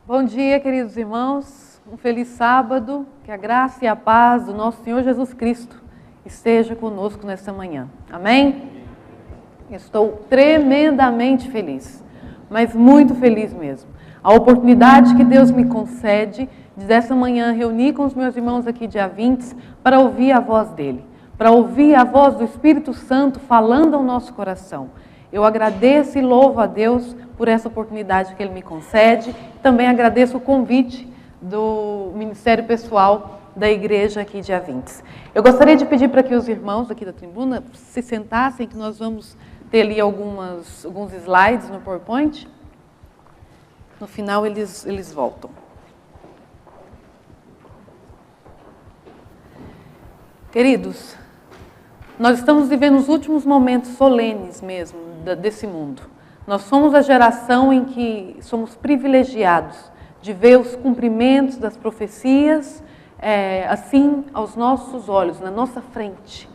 Bom dia, queridos irmãos. Um feliz sábado. Que a graça e a paz do nosso Senhor Jesus Cristo esteja conosco nesta manhã. Amém? Estou tremendamente feliz, mas muito feliz mesmo. A oportunidade que Deus me concede de dessa manhã reunir com os meus irmãos aqui dia 20 para ouvir a voz dele, para ouvir a voz do Espírito Santo falando ao nosso coração. Eu agradeço e louvo a Deus por essa oportunidade que Ele me concede. Também agradeço o convite do Ministério Pessoal da Igreja aqui dia 20. Eu gostaria de pedir para que os irmãos aqui da tribuna se sentassem, que nós vamos ter ali alguns slides no PowerPoint. No final eles voltam. Queridos, nós estamos vivendo os últimos momentos solenes mesmo desse mundo. Nós somos a geração em que somos privilegiados de ver os cumprimentos das profecias assim aos nossos olhos, na nossa frente.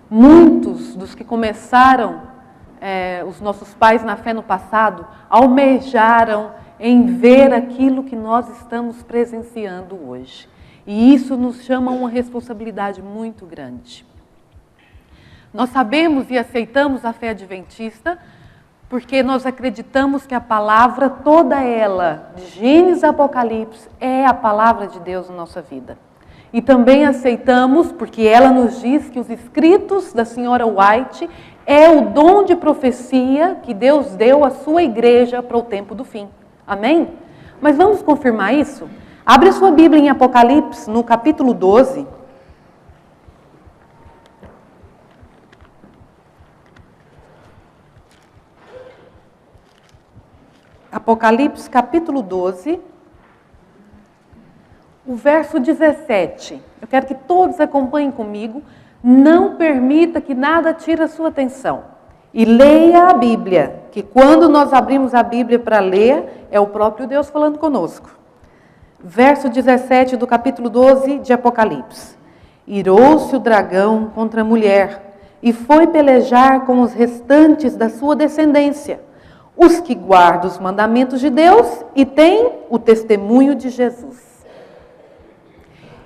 Muitos dos que começaram, os nossos pais na fé no passado, almejaram em ver aquilo que nós estamos presenciando hoje. E isso nos chama a uma responsabilidade muito grande. Nós sabemos e aceitamos a fé adventista porque nós acreditamos que a palavra, toda ela, de Gênesis a Apocalipse, é a palavra de Deus na nossa vida. E também aceitamos porque ela nos diz que os escritos da senhora White é o dom de profecia que Deus deu à sua igreja para o tempo do fim. Amém? Mas vamos confirmar isso? Abre a sua Bíblia em Apocalipse, no capítulo 12. Apocalipse, capítulo 12, o verso 17. Eu quero que todos acompanhem comigo. Não permita que nada tire a sua atenção. E leia a Bíblia, que quando nós abrimos a Bíblia para ler, é o próprio Deus falando conosco. Verso 17 do capítulo 12 de Apocalipse. Irou-se o dragão contra a mulher e foi pelejar com os restantes da sua descendência, os que guardam os mandamentos de Deus e têm o testemunho de Jesus.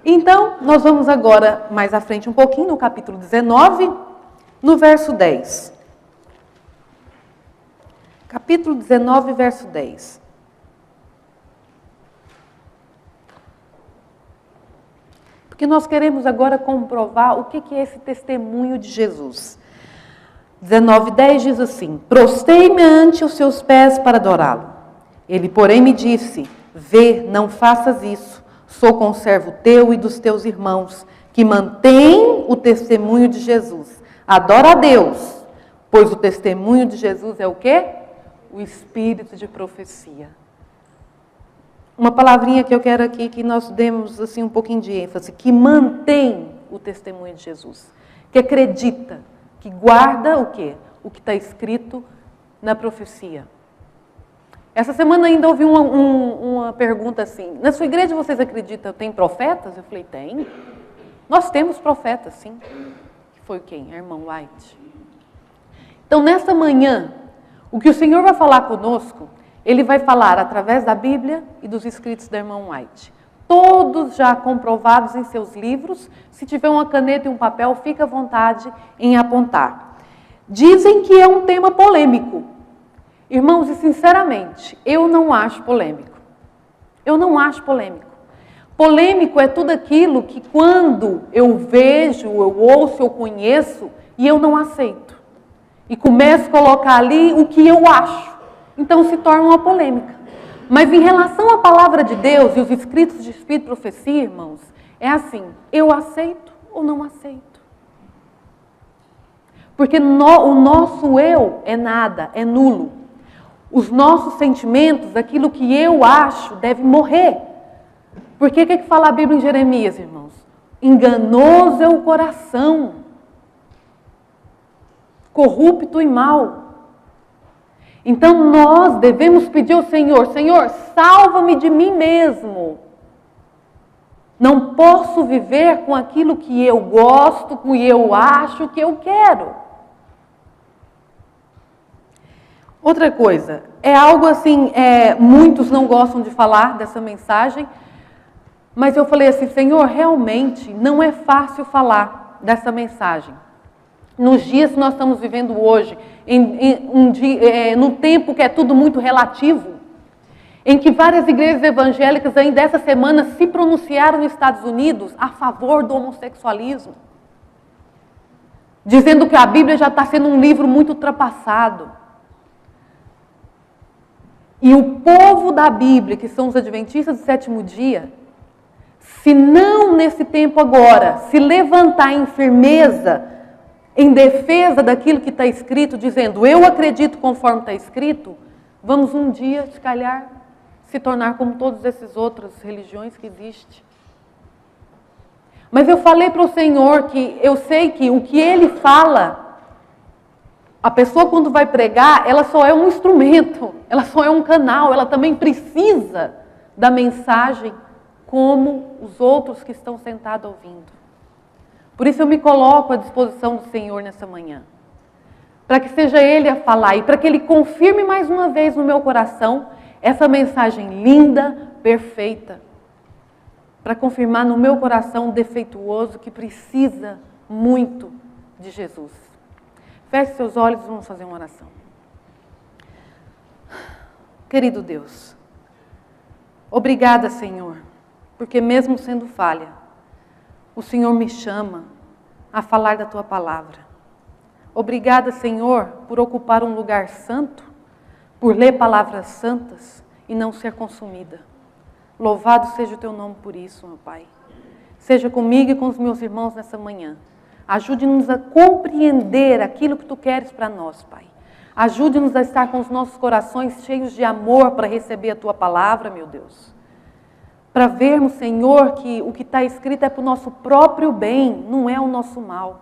Então, nós vamos agora, mais à frente um pouquinho, no capítulo 19, no verso 10. Capítulo 19, verso 10. Porque nós queremos agora comprovar o que é esse testemunho de Jesus. 19:10 diz assim: Prostei-me ante os seus pés para adorá-lo. Ele, porém, me disse: Vê, não faças isso. Sou conservo teu e dos teus irmãos, que mantêm o testemunho de Jesus. Adora a Deus, pois o testemunho de Jesus é o quê? O espírito de profecia. Uma palavrinha que eu quero aqui que nós demos assim um pouquinho de ênfase, que mantém o testemunho de Jesus, que acredita, que guarda o quê? O que está escrito na profecia. Essa semana ainda ouvi uma pergunta assim: na sua igreja vocês acreditam, tem profetas? Eu falei, tem. Nós temos profetas, sim. Que foi quem? A irmã White. Então, nessa manhã, o que o Senhor vai falar conosco, Ele vai falar através da Bíblia e dos escritos da irmã White. Todos já comprovados em seus livros. Se tiver uma caneta e um papel, fique à vontade em apontar. Dizem que é um tema polêmico. Irmãos, e sinceramente, eu não acho polêmico. Eu não acho polêmico. Polêmico é tudo aquilo que quando eu vejo, eu ouço, eu conheço, e eu não aceito. E começo a colocar ali o que eu acho. Então se torna uma polêmica. Mas em relação à palavra de Deus e os escritos de Espírito e Profecia, irmãos, é assim: eu aceito ou não aceito? Porque o nosso eu é nada, é nulo. Os nossos sentimentos, aquilo que eu acho, deve morrer. Porque o que fala a Bíblia em Jeremias, irmãos? Enganoso é o coração, corrupto e mau. Então nós devemos pedir ao Senhor: Senhor, salva-me de mim mesmo. Não posso viver com aquilo que eu gosto, que eu acho, que eu quero. Outra coisa, é algo assim, muitos não gostam de falar dessa mensagem, mas eu falei assim, Senhor, realmente não é fácil falar dessa mensagem. Nos dias que nós estamos vivendo hoje, no tempo que é tudo muito relativo, em que várias igrejas evangélicas ainda essa semana se pronunciaram nos Estados Unidos a favor do homossexualismo, dizendo que a Bíblia já está sendo um livro muito ultrapassado. E o povo da Bíblia, que são os adventistas do sétimo dia, se não nesse tempo agora, se levantar em firmeza, em defesa daquilo que está escrito, dizendo, eu acredito conforme está escrito, vamos um dia, se calhar, se tornar como todas essas outras religiões que existem. Mas eu falei para o Senhor que eu sei que o que Ele fala, a pessoa quando vai pregar, ela só é um instrumento, ela só é um canal, ela também precisa da mensagem como os outros que estão sentados ouvindo. Por isso eu me coloco à disposição do Senhor nessa manhã, para que seja Ele a falar e para que Ele confirme mais uma vez no meu coração essa mensagem linda, perfeita, para confirmar no meu coração defeituoso que precisa muito de Jesus. Feche seus olhos e vamos fazer uma oração. Querido Deus, obrigada, Senhor, porque mesmo sendo falha, o Senhor me chama a falar da Tua palavra. Obrigada, Senhor, por ocupar um lugar santo, por ler palavras santas e não ser consumida. Louvado seja o Teu nome por isso, meu Pai. Seja comigo e com os meus irmãos nessa manhã. Ajude-nos a compreender aquilo que Tu queres para nós, Pai. Ajude-nos a estar com os nossos corações cheios de amor para receber a Tua palavra, meu Deus. Para vermos, Senhor, que o que está escrito é para o nosso próprio bem, não é o nosso mal.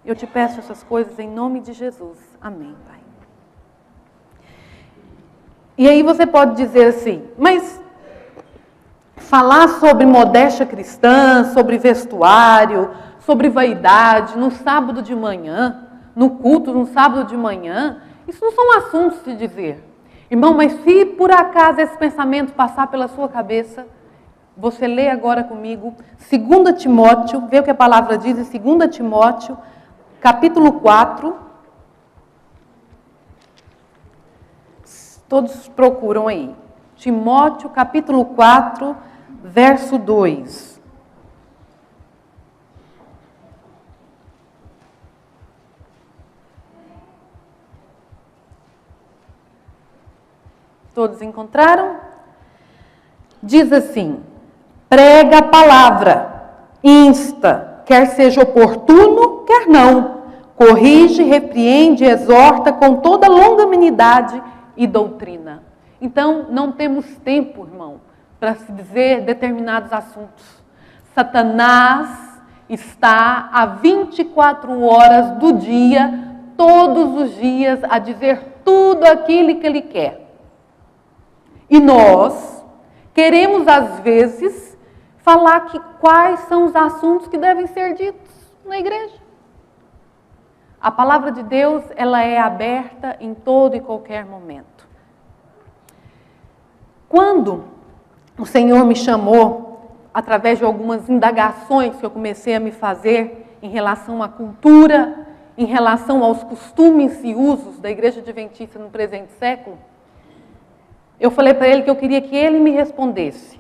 Eu te peço essas coisas em nome de Jesus. Amém, Pai. E aí você pode dizer assim, mas falar sobre modéstia cristã, sobre vestuário, sobre vaidade, no sábado de manhã, no culto, no sábado de manhã, isso não são assuntos de dizer. Irmão, mas se por acaso esse pensamento passar pela sua cabeça, você lê agora comigo 2 Timóteo, vê o que a palavra diz em 2 Timóteo, capítulo 4. Todos procuram aí. Timóteo, capítulo 4, verso 2. Todos encontraram? Diz assim, prega a palavra, insta, quer seja oportuno, quer não. Corrige, repreende, exorta com toda longanimidade e doutrina. Então, não temos tempo, irmão, para se dizer determinados assuntos. Satanás está a 24 horas do dia, todos os dias, a dizer tudo aquilo que ele quer. E nós queremos, às vezes, falar quais são os assuntos que devem ser ditos na igreja. A palavra de Deus, ela é aberta em todo e qualquer momento. Quando o Senhor me chamou, através de algumas indagações que eu comecei a me fazer em relação à cultura, em relação aos costumes e usos da Igreja Adventista no presente século, eu falei para ele que eu queria que ele me respondesse.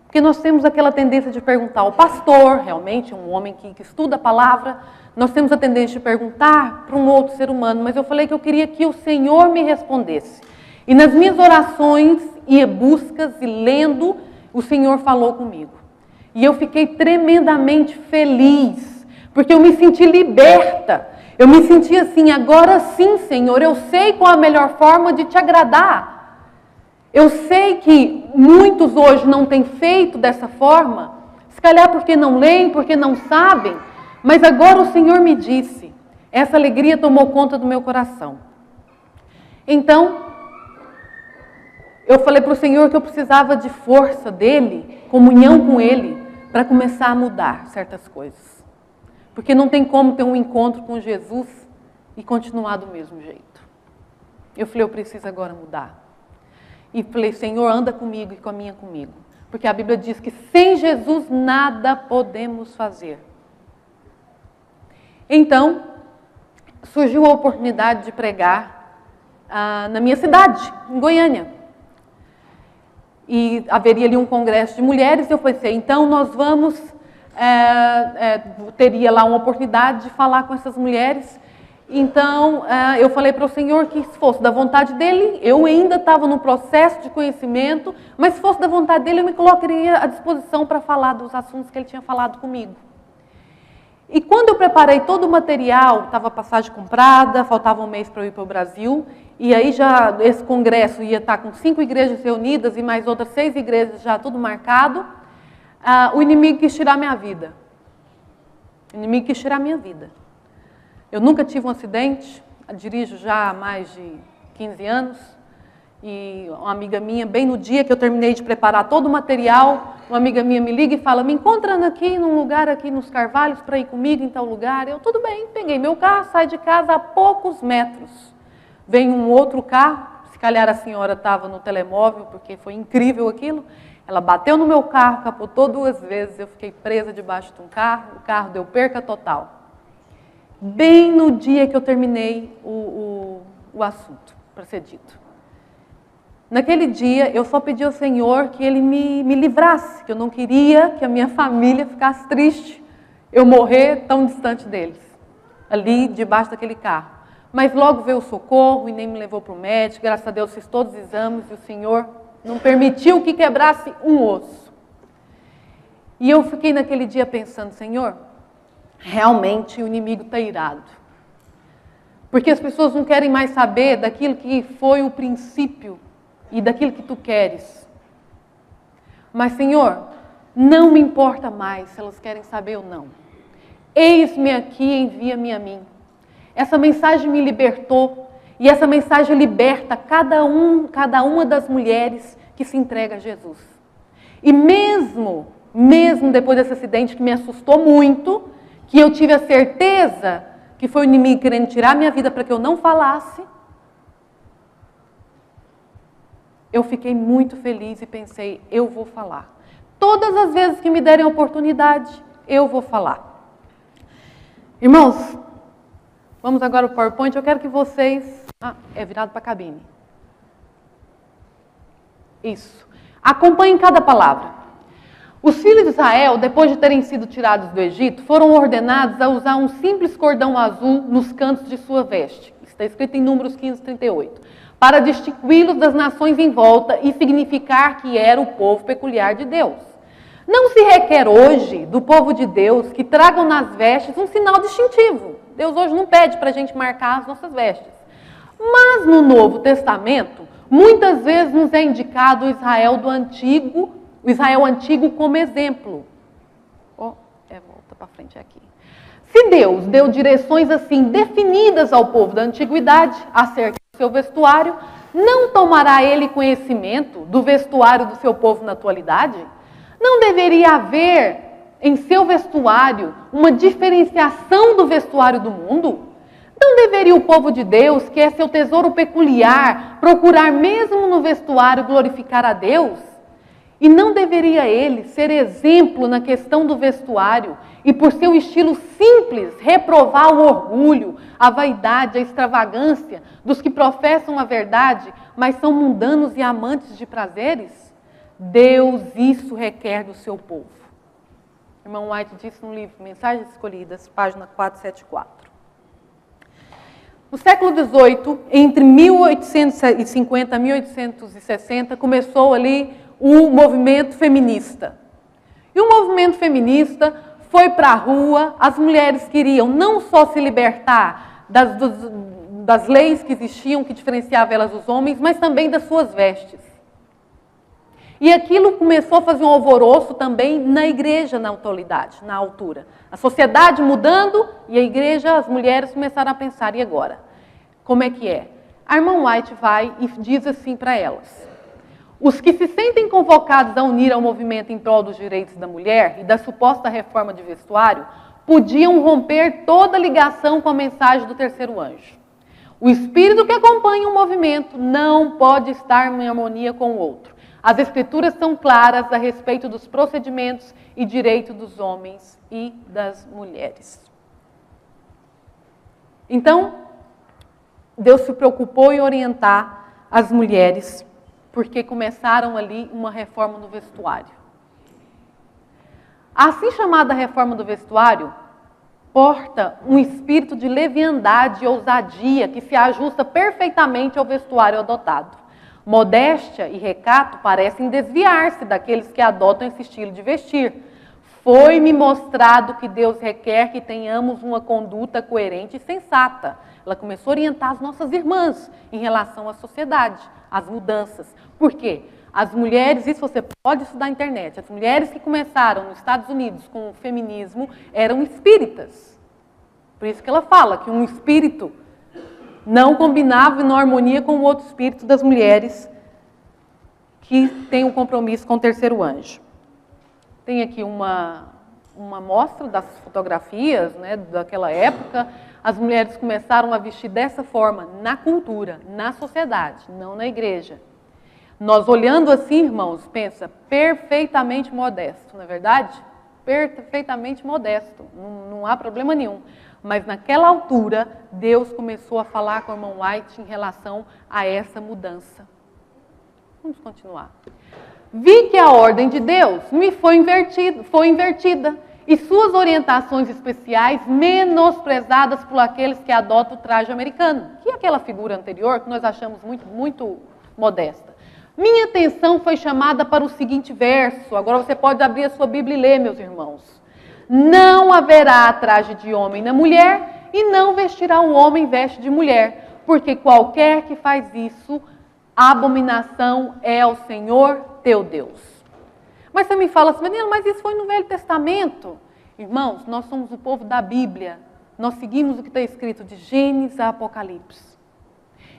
Porque nós temos aquela tendência de perguntar ao pastor, realmente, um homem que estuda a palavra, nós temos a tendência de perguntar para um outro ser humano, mas eu falei que eu queria que o Senhor me respondesse. E nas minhas orações e buscas e lendo, o Senhor falou comigo. E eu fiquei tremendamente feliz, porque eu me senti liberta. Eu me senti assim, agora sim, Senhor, eu sei qual a melhor forma de te agradar. Eu sei que muitos hoje não têm feito dessa forma, se calhar porque não leem, porque não sabem, mas agora o Senhor me disse, essa alegria tomou conta do meu coração. Então, eu falei para o Senhor que eu precisava de força dEle, comunhão com Ele, para começar a mudar certas coisas. Porque não tem como ter um encontro com Jesus e continuar do mesmo jeito. Eu falei, eu preciso agora mudar. E falei, Senhor, anda comigo e caminha comigo. Porque a Bíblia diz que sem Jesus nada podemos fazer. Então, surgiu a oportunidade de pregar na minha cidade, em Goiânia. E haveria ali um congresso de mulheres, e eu pensei, então nós vamos, teria lá uma oportunidade de falar com essas mulheres. Então, eu falei para o Senhor que se fosse da vontade dEle, eu ainda estava no processo de conhecimento, mas se fosse da vontade dEle, eu me colocaria à disposição para falar dos assuntos que Ele tinha falado comigo. E quando eu preparei todo o material, estava a passagem comprada, faltava um mês para eu ir para o Brasil, e aí já esse congresso ia estar com 5 igrejas reunidas e mais outras 6 igrejas já tudo marcado, o inimigo quis tirar minha vida. O inimigo quis tirar minha vida. Eu nunca tive um acidente, dirijo já há mais de 15 anos, e uma amiga minha, bem no dia que eu terminei de preparar todo o material, uma amiga minha me liga e fala, me encontra aqui num lugar aqui nos Carvalhos para ir comigo em tal lugar. Eu, tudo bem, peguei meu carro, saí de casa a poucos metros. Vem um outro carro, se calhar a senhora estava no telemóvel, porque foi incrível aquilo. Ela bateu no meu carro, capotou 2 vezes, eu fiquei presa debaixo de um carro, o carro deu perca total. Bem no dia que eu terminei o assunto para ser dito. Naquele dia, eu só pedi ao Senhor que Ele me livrasse, que eu não queria que a minha família ficasse triste, eu morrer tão distante deles, ali debaixo daquele carro. Mas logo veio o socorro e nem me levou para o médico, graças a Deus fiz todos os exames e o Senhor não permitiu que quebrasse um osso. E eu fiquei naquele dia pensando, Senhor, realmente o inimigo está irado. Porque as pessoas não querem mais saber daquilo que foi o princípio e daquilo que tu queres. Mas, Senhor, não me importa mais se elas querem saber ou não. Eis-me aqui, envia-me a mim. Essa mensagem me libertou e essa mensagem liberta cada uma das mulheres que se entrega a Jesus. E mesmo depois desse acidente que me assustou muito, que eu tive a certeza que foi o inimigo querendo tirar minha vida para que eu não falasse, eu fiquei muito feliz e pensei, eu vou falar. Todas as vezes que me derem a oportunidade, eu vou falar. Irmãos, vamos agora ao PowerPoint. Eu quero que vocês... é virado para a cabine. Isso. Acompanhem cada palavra. Os filhos de Israel, depois de terem sido tirados do Egito, foram ordenados a usar um simples cordão azul nos cantos de sua veste. Está escrito em Números 15:38. Para distingui-los das nações em volta e significar que era o povo peculiar de Deus. Não se requer hoje do povo de Deus que tragam nas vestes um sinal distintivo. Deus hoje não pede para a gente marcar as nossas vestes. Mas no Novo Testamento, muitas vezes nos é indicado o Israel antigo como exemplo. Volta para frente aqui. Se Deus deu direções assim definidas ao povo da antiguidade acerca do seu vestuário, não tomará ele conhecimento do vestuário do seu povo na atualidade? Não deveria haver em seu vestuário uma diferenciação do vestuário do mundo? Não deveria o povo de Deus, que é seu tesouro peculiar, procurar mesmo no vestuário glorificar a Deus? E não deveria ele ser exemplo na questão do vestuário e, por seu estilo simples, reprovar o orgulho, a vaidade, a extravagância dos que professam a verdade, mas são mundanos e amantes de prazeres? Deus isso requer do seu povo. Irmão White disse no livro Mensagens Escolhidas, página 474. No século XVIII, entre 1850 e 1860, começou ali o movimento feminista. E o movimento feminista foi para a rua, as mulheres queriam não só se libertar das leis que existiam, que diferenciavam elas dos homens, mas também das suas vestes. E aquilo começou a fazer um alvoroço também na igreja, na altura. A sociedade mudando e a igreja, as mulheres começaram a pensar, e agora? Como é que é? A irmã White vai e diz assim para elas: os que se sentem convocados a unir ao movimento em prol dos direitos da mulher e da suposta reforma de vestuário, podiam romper toda ligação com a mensagem do terceiro anjo. O espírito que acompanha um movimento não pode estar em harmonia com o outro. As Escrituras são claras a respeito dos procedimentos e direitos dos homens e das mulheres. Então, Deus se preocupou em orientar as mulheres, porque começaram ali uma reforma no vestuário. A assim chamada reforma do vestuário porta um espírito de leviandade e ousadia que se ajusta perfeitamente ao vestuário adotado. Modéstia e recato parecem desviar-se daqueles que adotam esse estilo de vestir. Foi-me mostrado que Deus requer que tenhamos uma conduta coerente e sensata. Ela começou a orientar as nossas irmãs em relação à sociedade, às mudanças. Por quê? As mulheres, isso você pode estudar na internet, as mulheres que começaram nos Estados Unidos com o feminismo eram espíritas. Por isso que ela fala que um espírito não combinava e não harmonia com o outro espírito das mulheres que tem um compromisso com o terceiro anjo. Tem aqui uma amostra das fotografias, né, daquela época. As mulheres começaram a vestir dessa forma na cultura, na sociedade, não na igreja. Nós olhando assim, irmãos, pensa, perfeitamente modesto, não é verdade? Perfeitamente modesto, não há problema nenhum. Mas naquela altura, Deus começou a falar com o irmão White em relação a essa mudança. Vamos continuar. Vi que a ordem de Deus me foi invertida e suas orientações especiais menosprezadas por aqueles que adotam o traje americano, que é aquela figura anterior que nós achamos muito modesta. Minha atenção foi chamada para o seguinte verso. Agora você pode abrir a sua Bíblia e ler, meus irmãos. Não haverá traje de homem na mulher e não vestirá um homem veste de mulher, porque qualquer que faz isso, abominação é ao Senhor teu Deus. Mas você me fala assim, Menina, mas isso foi no Velho Testamento. Irmãos, nós somos o povo da Bíblia. Nós seguimos o que está escrito de Gênesis a Apocalipse.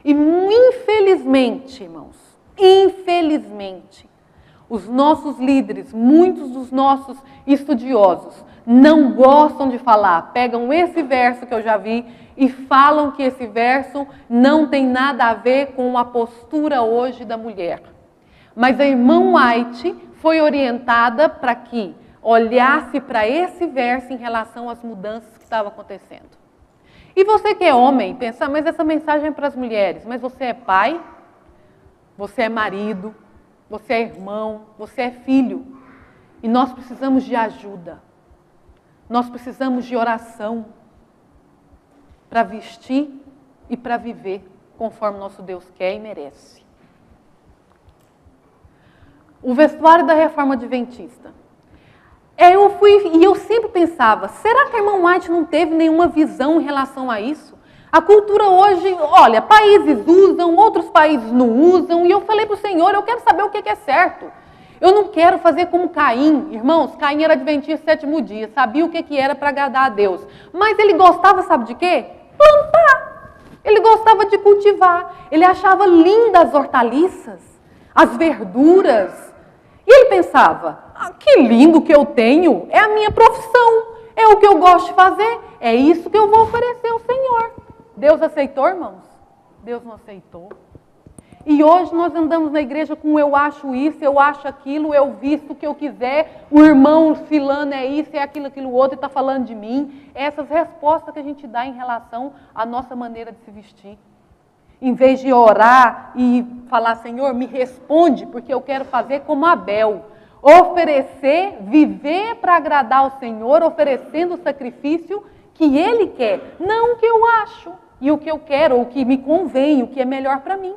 E infelizmente, irmãos, infelizmente, os nossos líderes, muitos dos nossos estudiosos, não gostam de falar. Pegam esse verso que eu já vi e falam que esse verso não tem nada a ver com a postura hoje da mulher. Mas a irmã White foi orientada para que olhasse para esse verso em relação às mudanças que estavam acontecendo. E você que é homem, pensa, mas essa mensagem é para as mulheres. Mas você é pai, você é marido, você é irmão, você é filho. E nós precisamos de ajuda. Nós precisamos de oração para vestir e para viver conforme nosso Deus quer e merece. O vestuário da Reforma Adventista. Eu sempre pensava, será que a irmã White não teve nenhuma visão em relação a isso? A cultura hoje, olha, países usam, outros países não usam, e eu falei para o Senhor, eu quero saber o que é certo. Eu não quero fazer como Caim. Irmãos, Caim era adventista sétimo dia, sabia o que era para agradar a Deus. Mas ele gostava, sabe de quê? Plantar. Ele gostava de cultivar. Ele achava lindas as hortaliças, as verduras. E ele pensava, que lindo que eu tenho, é a minha profissão, é o que eu gosto de fazer, é isso que eu vou oferecer ao Senhor. Deus aceitou, irmãos? Deus não aceitou. E hoje nós andamos na igreja com eu acho isso, eu acho aquilo, eu visto o que eu quiser, o irmão filano é isso, é aquilo outro, e está falando de mim. Essas respostas que a gente dá em relação à nossa maneira de se vestir. Em vez de orar e falar, Senhor, me responde, porque eu quero fazer como Abel. Oferecer, viver para agradar ao Senhor, oferecendo o sacrifício que Ele quer, não o que eu acho, e o que eu quero, o que me convém, o que é melhor para mim.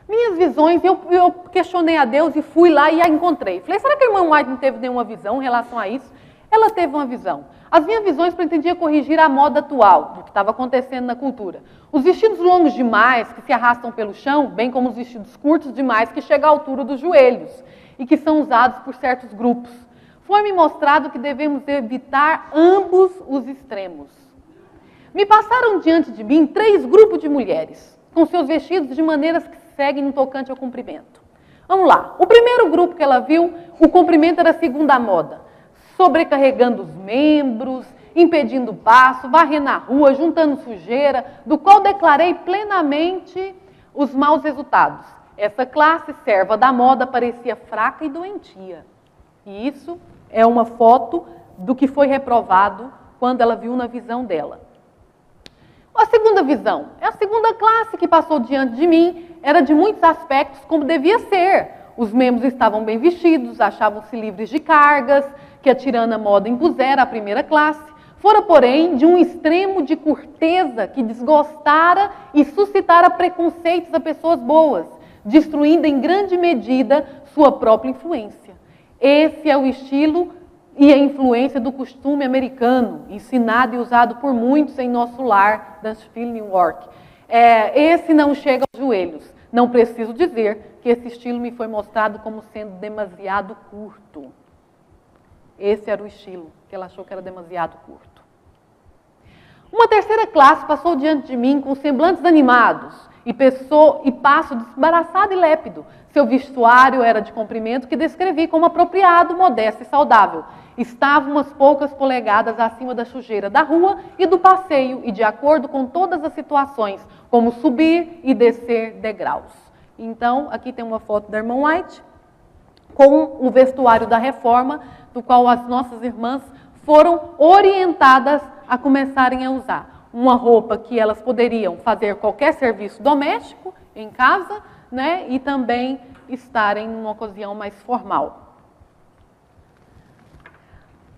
Minhas visões, eu questionei a Deus e fui lá e a encontrei. Falei, será que a irmã White não teve nenhuma visão em relação a isso? Ela teve uma visão. As minhas visões pretendiam corrigir a moda atual, do que estava acontecendo na cultura. Os vestidos longos demais, que se arrastam pelo chão, bem como os vestidos curtos demais, que chegam à altura dos joelhos, e que são usados por certos grupos. Foi-me mostrado que devemos evitar ambos os extremos. Me passaram diante de mim 3 grupos de mulheres, com seus vestidos de maneiras que seguem no tocante ao comprimento. Vamos lá. O primeiro grupo que ela viu, o comprimento era segundo a moda, sobrecarregando os membros, impedindo o passo, varrendo a rua, juntando sujeira, do qual declarei plenamente os maus resultados. Essa classe serva da moda parecia fraca e doentia. E isso é uma foto do que foi reprovado quando ela viu na visão dela. A segunda visão, é a segunda classe que passou diante de mim, era de muitos aspectos como devia ser. Os membros estavam bem vestidos, achavam-se livres de cargas, que a tirana moda impusera à primeira classe. Fora, porém, de um extremo de curteza que desgostara e suscitara preconceitos a pessoas boas, destruindo em grande medida sua própria influência. Esse é o estilo e a influência do costume americano, ensinado e usado por muitos em nosso lar, Nashville, Newark. Esse não chega aos joelhos. Não preciso dizer que esse estilo me foi mostrado como sendo demasiado curto. Esse era o estilo, que ela achou que era demasiado curto. Uma terceira classe passou diante de mim com semblantes animados e passo desembaraçado e lépido. Seu vestuário era de comprimento que descrevi como apropriado, modesto e saudável. Estava umas poucas polegadas acima da sujeira da rua e do passeio e de acordo com todas as situações, como subir e descer degraus. Então, aqui tem uma foto da irmã White com o vestuário da reforma, do qual as nossas irmãs foram orientadas a começarem a usar. Uma roupa que elas poderiam fazer qualquer serviço doméstico em casa, né, e também estarem numa ocasião mais formal.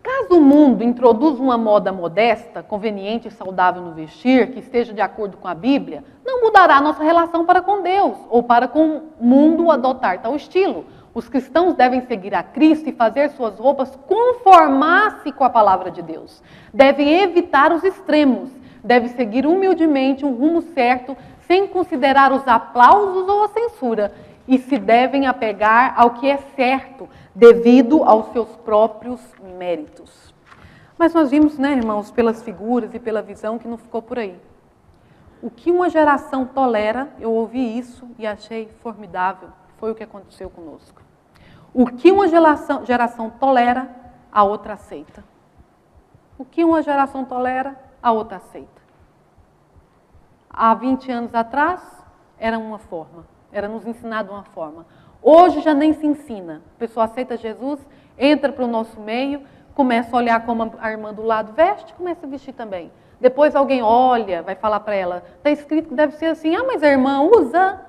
Caso o mundo introduza uma moda modesta, conveniente e saudável no vestir, que esteja de acordo com a Bíblia, não mudará a nossa relação para com Deus ou para com o mundo adotar tal estilo. Os cristãos devem seguir a Cristo e fazer suas roupas conformar-se com a palavra de Deus. Devem evitar os extremos, devem seguir humildemente um rumo certo, sem considerar os aplausos ou a censura, e se devem apegar ao que é certo, devido aos seus próprios méritos. Mas nós vimos, né, irmãos, pelas figuras e pela visão, que não ficou por aí. O que uma geração tolera, eu ouvi isso e achei formidável, foi o que aconteceu conosco. O que uma geração tolera, a outra aceita. O que uma geração tolera, a outra aceita. Há 20 anos atrás, era uma forma, era nos ensinado uma forma. Hoje já nem se ensina. A pessoa aceita Jesus, entra para o nosso meio, começa a olhar como a irmã do lado veste, começa a vestir também. Depois alguém olha, vai falar para ela, está escrito que deve ser assim, mas a irmã usa.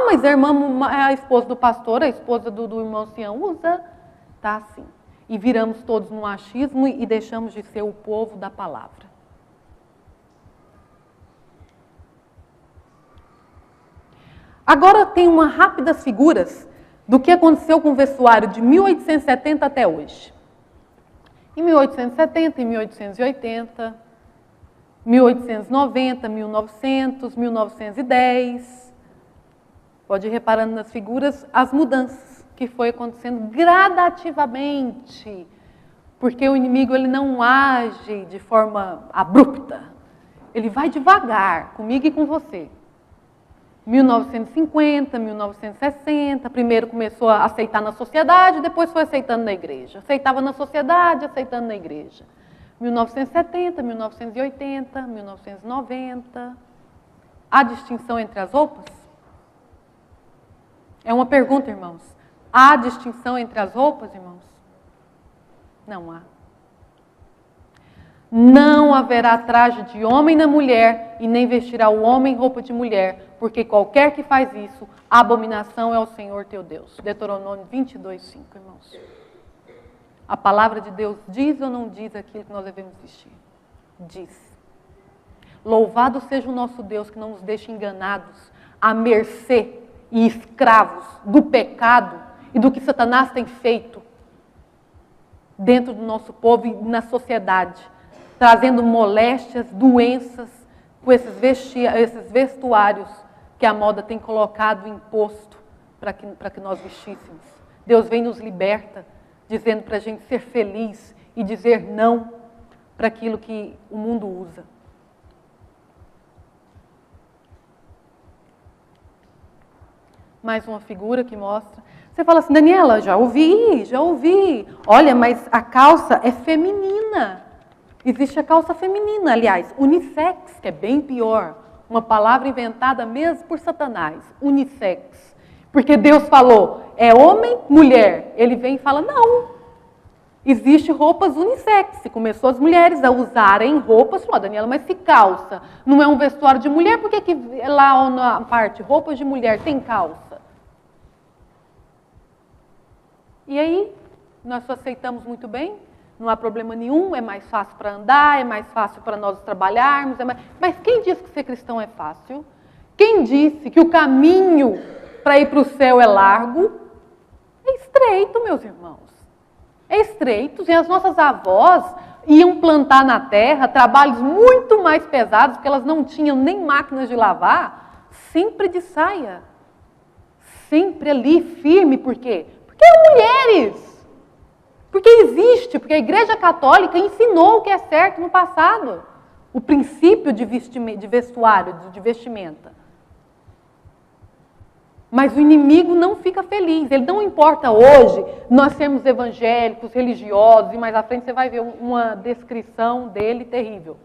Mas a irmã é a esposa do pastor, a esposa do irmão Sião usa. Está assim. E viramos todos no achismo e deixamos de ser o povo da palavra. Agora tem umas rápidas figuras do que aconteceu com o vestuário de 1870 até hoje. Em 1870, em 1880, 1890, 1900, 1910. Pode ir reparando nas figuras as mudanças que foi acontecendo gradativamente. Porque o inimigo ele não age de forma abrupta. Ele vai devagar, comigo e com você. 1950, 1960, primeiro começou a aceitar na sociedade, depois foi aceitando na igreja. Aceitava na sociedade, aceitando na igreja. 1970, 1980, 1990. Há distinção entre as roupas? É uma pergunta, irmãos. Há distinção entre as roupas, irmãos? Não há. Não haverá traje de homem na mulher, e nem vestirá o homem roupa de mulher, porque qualquer que faz isso, a abominação é ao Senhor teu Deus. Deuteronômio 22, 5, irmãos. A palavra de Deus diz ou não diz aquilo que nós devemos vestir? Diz. Louvado seja o nosso Deus que não nos deixa enganados, à mercê e escravos do pecado e do que Satanás tem feito dentro do nosso povo e na sociedade, trazendo moléstias, doenças com esses vestuários que a moda tem colocado, imposto para que nós vestíssemos. Deus vem nos liberta, dizendo para a gente ser feliz e dizer não para aquilo que o mundo usa. Mais uma figura que mostra. Você fala assim, Daniela, já ouvi. Olha, mas a calça é feminina. Existe a calça feminina, aliás, unissex, que é bem pior. Uma palavra inventada mesmo por Satanás, unissex. Porque Deus falou, é homem, mulher. Ele vem e fala, não. Existe roupas unissex. Começou as mulheres a usarem roupas. Falou, Daniela, mas se calça não é um vestuário de mulher, por que lá na parte roupas de mulher tem calça? E aí, nós aceitamos muito bem, não há problema nenhum, é mais fácil para andar, é mais fácil para nós trabalharmos. Mas quem disse que ser cristão é fácil? Quem disse que o caminho para ir para o céu é largo? É estreito, meus irmãos. É estreito. E as nossas avós iam plantar na terra trabalhos muito mais pesados, porque elas não tinham nem máquinas de lavar, sempre de saia. Sempre ali, firme. Por quê? Porque eram mulheres. Porque existe, porque a Igreja Católica ensinou o que é certo no passado. O princípio de vestuário, de vestimenta. Mas o inimigo não fica feliz. Ele não importa hoje nós sermos evangélicos, religiosos, e mais à frente você vai ver uma descrição dele terrível.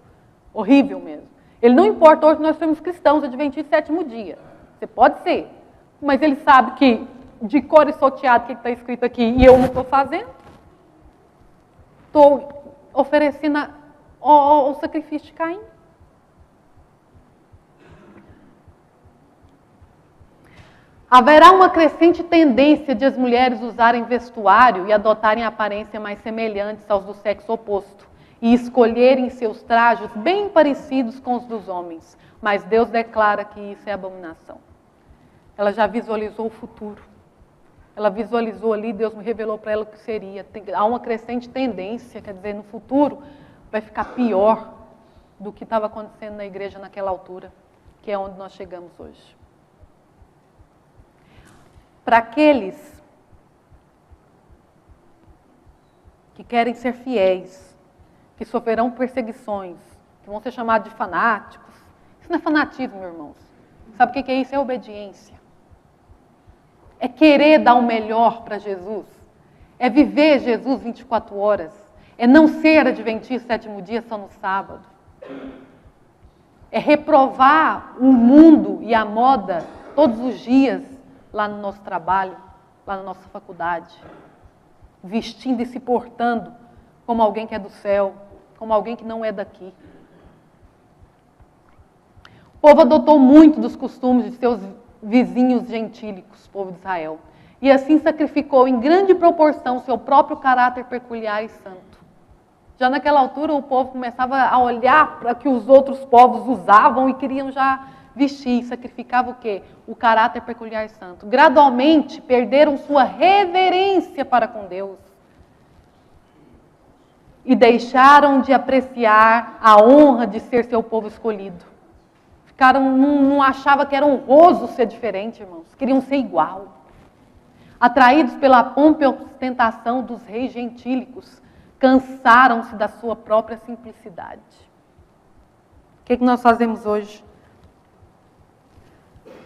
Horrível mesmo. Ele não importa hoje nós sermos cristãos, adventistas, sétimo dia. Você pode ser. Mas ele sabe que de cor e salteado o que está escrito aqui e eu não estou fazendo. Estou oferecendo o sacrifício de Caim. Haverá uma crescente tendência de as mulheres usarem vestuário e adotarem aparência mais semelhantes aos do sexo oposto e escolherem seus trajes bem parecidos com os dos homens. Mas Deus declara que isso é abominação. Ela já visualizou o futuro. Ela visualizou ali, Deus me revelou para ela o que seria. Há uma crescente tendência, quer dizer, no futuro vai ficar pior do que estava acontecendo na igreja naquela altura, que é onde nós chegamos hoje. Para aqueles que querem ser fiéis, que sofrerão perseguições, que vão ser chamados de fanáticos, isso não é fanatismo, irmãos. Sabe o que é isso? É obediência. É querer dar o melhor para Jesus. É viver Jesus 24 horas. É não ser adventista sétimo dia só no sábado. É reprovar o mundo e a moda todos os dias lá no nosso trabalho, lá na nossa faculdade. Vestindo e se portando como alguém que é do céu, como alguém que não é daqui. O povo adotou muito dos costumes de seus vizinhos gentílicos, povo de Israel. E assim sacrificou em grande proporção seu próprio caráter peculiar e santo. Já naquela altura o povo começava a olhar para o que os outros povos usavam e queriam já vestir. Sacrificava o quê? O caráter peculiar e santo. Gradualmente perderam sua reverência para com Deus. E deixaram de apreciar a honra de ser seu povo escolhido. Não achava que era honroso ser diferente, irmãos. Queriam ser igual. Atraídos pela pompa e ostentação dos reis gentílicos, cansaram-se da sua própria simplicidade. O que nós fazemos hoje?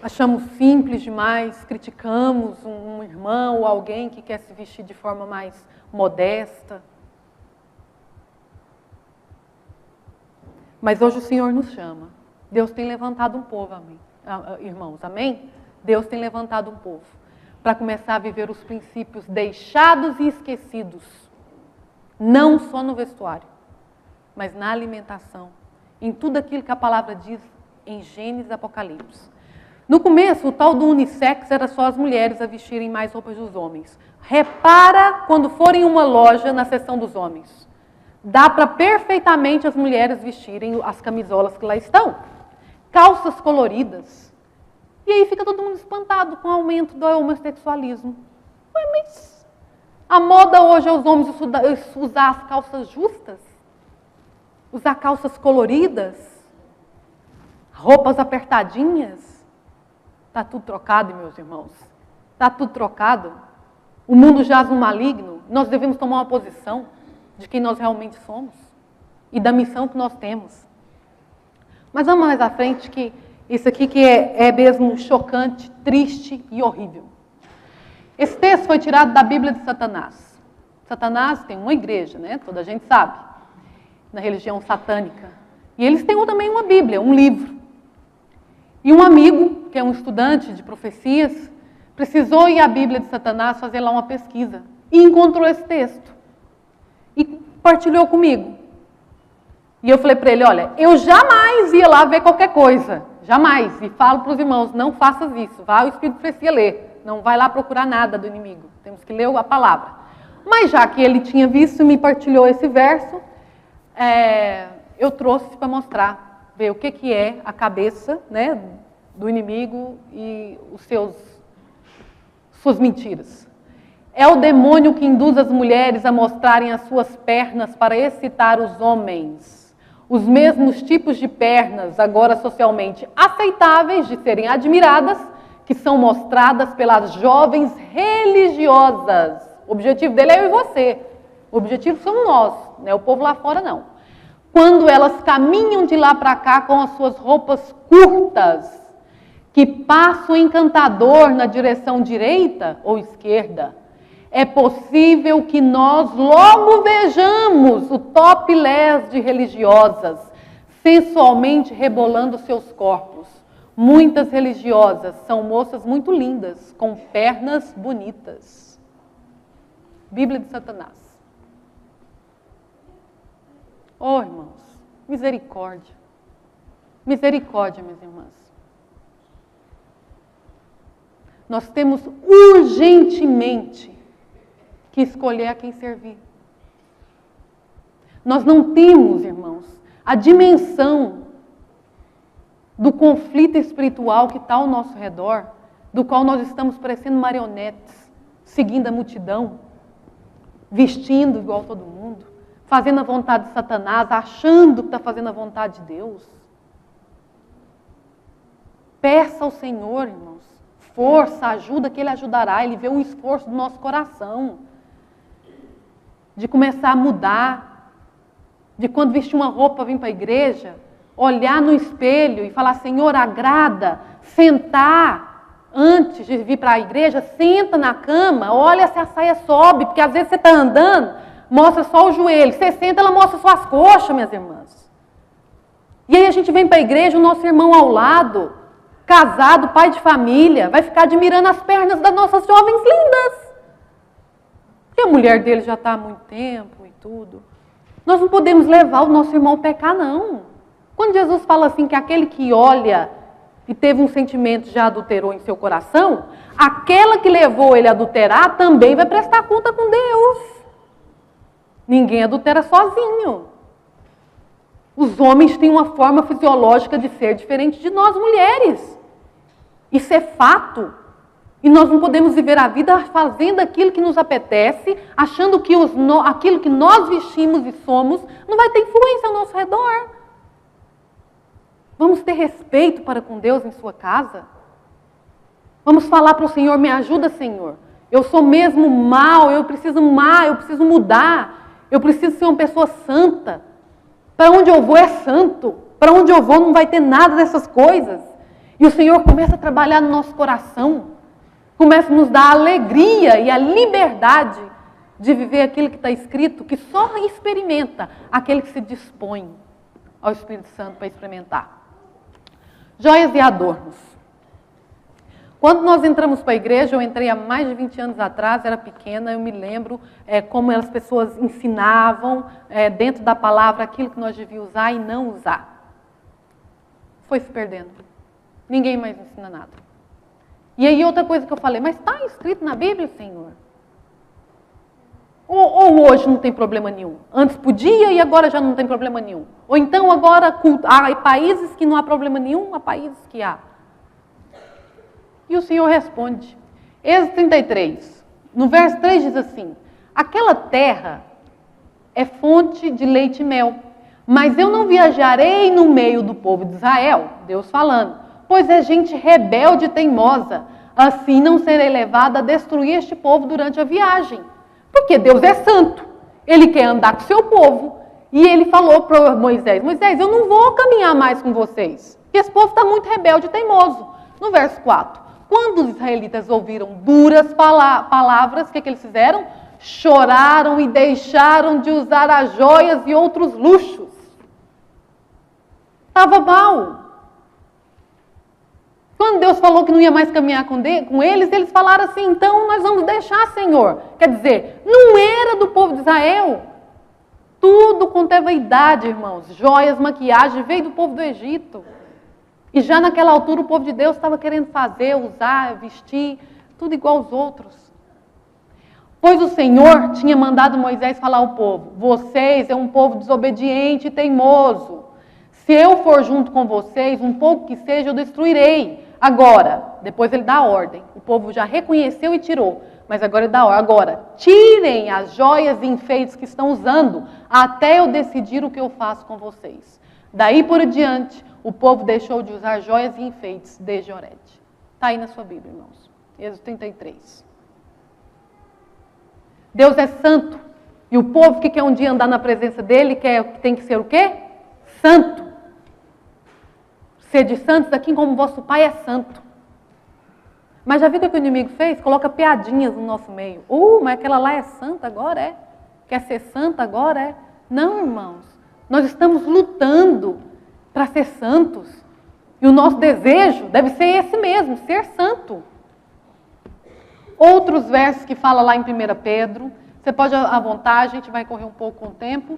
Achamos simples demais, criticamos um irmão ou alguém que quer se vestir de forma mais modesta. Mas hoje o Senhor nos chama. Deus tem levantado um povo, amém? Irmãos, amém? Deus tem levantado um povo para começar a viver os princípios deixados e esquecidos, não só no vestuário, mas na alimentação, em tudo aquilo que a palavra diz em Gênesis e Apocalipse. No começo, o tal do unissex era só as mulheres a vestirem mais roupas dos homens. Repara quando forem em uma loja na seção dos homens. Dá para perfeitamente as mulheres vestirem as camisolas que lá estão. Calças coloridas. E aí fica todo mundo espantado com o aumento do homossexualismo. Mas a moda hoje é os homens usar as calças justas? Usar calças coloridas? Roupas apertadinhas? Está tudo trocado, meus irmãos. Está tudo trocado. O mundo jaz no maligno. Nós devemos tomar uma posição de quem nós realmente somos e da missão que nós temos. Mas vamos mais à frente, que isso aqui que é mesmo chocante, triste e horrível. Esse texto foi tirado da Bíblia de Satanás. Satanás tem uma igreja, né? Toda a gente sabe. na religião satânica. E eles têm também uma Bíblia, um livro. E um amigo, que é um estudante de profecias, precisou ir à Bíblia de Satanás fazer lá uma pesquisa. E encontrou esse texto. E partilhou comigo. E eu falei para ele, olha, eu jamais ia lá ver qualquer coisa. Jamais. E falo para os irmãos, não faças isso. Vá ao Espírito de Profecia ler. Não vai lá procurar nada do inimigo. Temos que ler a palavra. Mas já que ele tinha visto e me partilhou esse verso, eu trouxe para mostrar, ver o que é a cabeça, né, do inimigo e suas mentiras. É o demônio que induz as mulheres a mostrarem as suas pernas para excitar os homens. Os mesmos tipos de pernas, agora socialmente aceitáveis, de serem admiradas, que são mostradas pelas jovens religiosas. O objetivo dele é eu e você. O objetivo somos nós, não é o povo lá fora, não. Quando elas caminham de lá para cá com as suas roupas curtas, que passa o encantador na direção direita ou esquerda, é possível que nós logo vejamos o topless de religiosas, sensualmente rebolando seus corpos. Muitas religiosas são moças muito lindas, com pernas bonitas. Bíblia de Satanás. Oh, irmãos, misericórdia. Misericórdia, minhas irmãs. Nós temos urgentemente que escolher a quem servir. Nós não temos, irmãos, a dimensão do conflito espiritual que está ao nosso redor, do qual nós estamos parecendo marionetes, seguindo a multidão, vestindo igual todo mundo, fazendo a vontade de Satanás, achando que está fazendo a vontade de Deus. Peça ao Senhor, irmãos, força, ajuda, que Ele ajudará. Ele vê o esforço do nosso coração, de começar a mudar, de quando vestir uma roupa, vir para a igreja, olhar no espelho e falar, Senhor, agrada, sentar antes de vir para a igreja, senta na cama, olha se a saia sobe, porque às vezes você está andando, mostra só o joelho, você senta, ela mostra só as coxas, minhas irmãs. E aí a gente vem para a igreja, o nosso irmão ao lado, casado, pai de família, vai ficar admirando as pernas das nossas jovens lindas. Porque a mulher dele já está há muito tempo e tudo. Nós não podemos levar o nosso irmão a pecar, não. Quando Jesus fala assim que aquele que olha e teve um sentimento já adulterou em seu coração, aquela que levou ele a adulterar também vai prestar conta com Deus. Ninguém adultera sozinho. Os homens têm uma forma fisiológica de ser diferente de nós mulheres. Isso é fato. E nós não podemos viver a vida fazendo aquilo que nos apetece, achando que aquilo que nós vestimos e somos não vai ter influência ao nosso redor. Vamos ter respeito para com Deus em sua casa. Vamos falar para o Senhor, me ajuda, Senhor. Eu sou mesmo mal, eu preciso mudar. Eu preciso ser uma pessoa santa. Para onde eu vou é santo. Para onde eu vou não vai ter nada dessas coisas. E o Senhor começa a trabalhar no nosso coração. Começa a nos dar a alegria e a liberdade de viver aquilo que está escrito, que só experimenta aquele que se dispõe ao Espírito Santo para experimentar. Joias e adornos. Quando nós entramos para a igreja, eu entrei há mais de 20 anos atrás, era pequena, eu me lembro como as pessoas ensinavam dentro da palavra aquilo que nós devíamos usar e não usar. Foi se perdendo. Ninguém mais ensina nada. E aí outra coisa que eu falei, mas está escrito na Bíblia, Senhor? Ou hoje não tem problema nenhum? Antes podia e agora já não tem problema nenhum? Ou então agora há países que não há problema nenhum, há países que há. E o Senhor responde. Êxodo 33, no verso 3 diz assim, aquela terra é fonte de leite e mel, mas eu não viajarei no meio do povo de Israel, Deus falando, pois é gente rebelde e teimosa, assim não serei levada a destruir este povo durante a viagem. Porque Deus é santo, Ele quer andar com o seu povo. E Ele falou para Moisés, Moisés, eu não vou caminhar mais com vocês, porque esse povo está muito rebelde e teimoso. No verso 4, quando os israelitas ouviram duras palavras, o que eles fizeram? choraram e deixaram de usar as joias e outros luxos. Estava mal. Quando Deus falou que não ia mais caminhar com eles, eles falaram assim, então nós vamos deixar, Senhor. Quer dizer, não era do povo de Israel. Tudo quanto é vaidade, irmãos, joias, maquiagem, veio do povo do Egito. E já naquela altura o povo de Deus estava querendo fazer, usar, vestir, tudo igual aos outros. Pois o Senhor tinha mandado Moisés falar ao povo, vocês é um povo desobediente e teimoso. Se eu for junto com vocês, um pouco que seja, eu destruirei. Agora, depois ele dá a ordem. O povo já reconheceu e tirou. Mas agora ele dá a ordem. Agora, tirem as joias e enfeites que estão usando, até eu decidir o que eu faço com vocês. Daí por diante, o povo deixou de usar joias e enfeites desde Horeb. Está aí na sua Bíblia, irmãos. Êxodo 33. Deus é santo. E o povo que quer um dia andar na presença dele, tem que ser o quê? Santo. Sede santos aqui como vosso Pai é santo. Mas já viu o que o inimigo fez? Coloca piadinhas no nosso meio. Mas aquela lá é santa agora, é? Quer ser santa agora, é? Não, irmãos. Nós estamos lutando para ser santos. E o nosso desejo deve ser esse mesmo, ser santo. Outros versos que fala lá em 1 Pedro. Você pode à vontade, a gente vai correr um pouco com o tempo.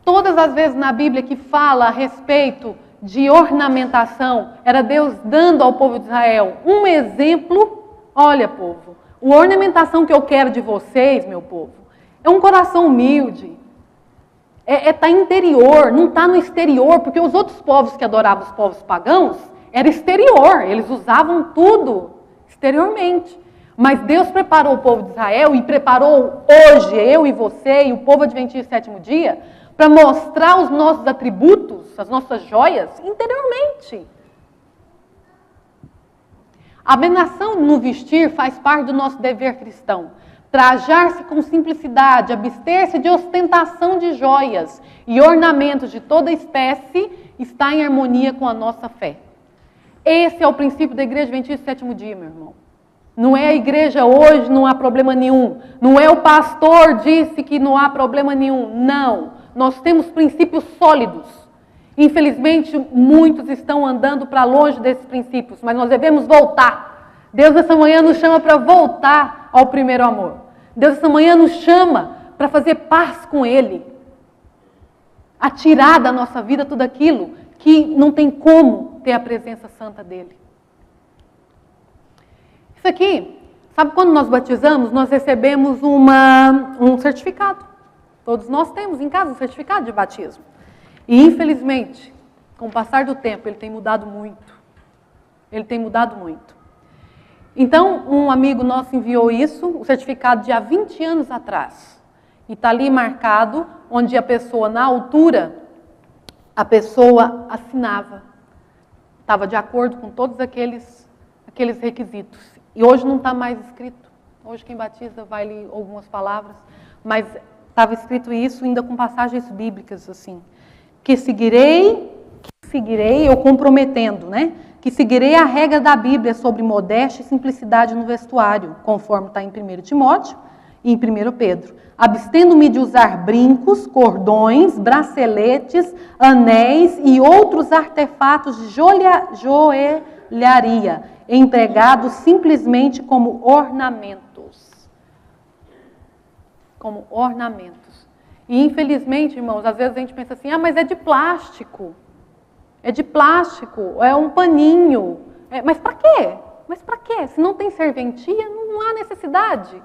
Todas as vezes na Bíblia que fala a respeito de ornamentação, era Deus dando ao povo de Israel um exemplo. Olha, povo, a ornamentação que eu quero de vocês, meu povo, é um coração humilde, tá interior, não está no exterior, porque os outros povos que adoravam os povos pagãos, era exterior, eles usavam tudo exteriormente. Mas Deus preparou o povo de Israel e preparou hoje, eu e você e o povo adventista sétimo dia, para mostrar os nossos atributos, as nossas joias, interiormente. A abnegação no vestir faz parte do nosso dever cristão. Trajar-se com simplicidade, abster-se de ostentação de joias e ornamentos de toda espécie está em harmonia com a nossa fé. Esse é o princípio da Igreja Adventista sétimo dia, meu irmão. Não é a igreja hoje, não há problema nenhum. Não é o pastor disse que não há problema nenhum. Não. Nós temos princípios sólidos. Infelizmente, muitos estão andando para longe desses princípios, mas nós devemos voltar. Deus essa manhã nos chama para voltar ao primeiro amor. Deus essa manhã nos chama para fazer paz com Ele. A tirar da nossa vida tudo aquilo que não tem como ter a presença santa dEle. Isso aqui, sabe quando nós batizamos, nós recebemos um certificado. Todos nós temos em casa um certificado de batismo. E infelizmente, com o passar do tempo, ele tem mudado muito. Ele tem mudado muito. Então, um amigo nosso enviou isso, o certificado de há 20 anos atrás. E está ali marcado, onde a pessoa, na altura, a pessoa assinava. Estava de acordo com todos aqueles requisitos. E hoje não está mais escrito. Hoje quem batiza vai ler algumas palavras, mas estava escrito isso ainda com passagens bíblicas assim. Que seguirei, eu comprometendo, né? Que seguirei a regra da Bíblia sobre modéstia e simplicidade no vestuário, conforme está em 1 Timóteo e em 1 Pedro. Abstendo-me de usar brincos, cordões, braceletes, anéis e outros artefatos de joelharia, empregados simplesmente como ornamentos. Como ornamentos. E infelizmente, irmãos, às vezes a gente pensa assim, mas é de plástico. É de plástico, é um paninho. Mas para quê? Mas para quê? Se não tem serventia, não há necessidade.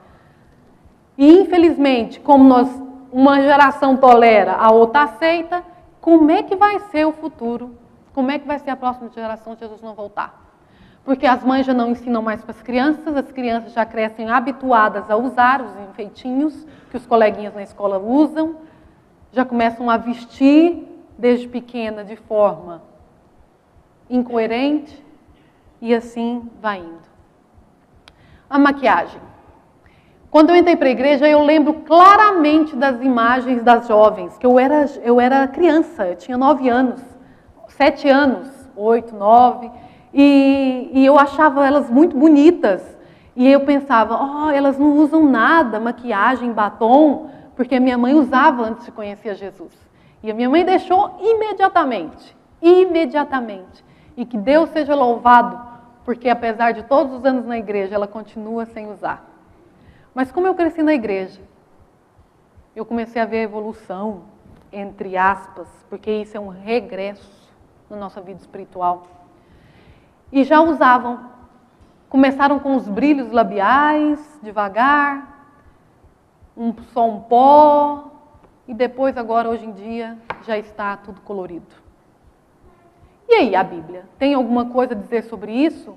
E infelizmente, como uma geração tolera, a outra aceita, como é que vai ser o futuro? Como é que vai ser a próxima geração se Jesus não voltar? Porque as mães já não ensinam mais para as crianças já crescem habituadas a usar os enfeitinhos que os coleguinhas na escola usam, já começam a vestir desde pequena de forma incoerente e assim vai indo. A maquiagem. Quando eu entrei para a igreja, eu lembro claramente das imagens das jovens, que eu era criança, eu tinha 9 anos, 7 anos, 8, 9, e eu achava elas muito bonitas. E eu pensava, elas não usam nada, maquiagem, batom, porque a minha mãe usava antes de conhecer Jesus. E a minha mãe deixou imediatamente. E que Deus seja louvado, porque apesar de todos os anos na igreja, ela continua sem usar. Mas como eu cresci na igreja, eu comecei a ver a evolução, entre aspas, porque isso é um regresso na nossa vida espiritual. E já usavam. Começaram com os brilhos labiais, devagar, só um pó, e depois agora, hoje em dia, já está tudo colorido. E aí, a Bíblia? Tem alguma coisa a dizer sobre isso?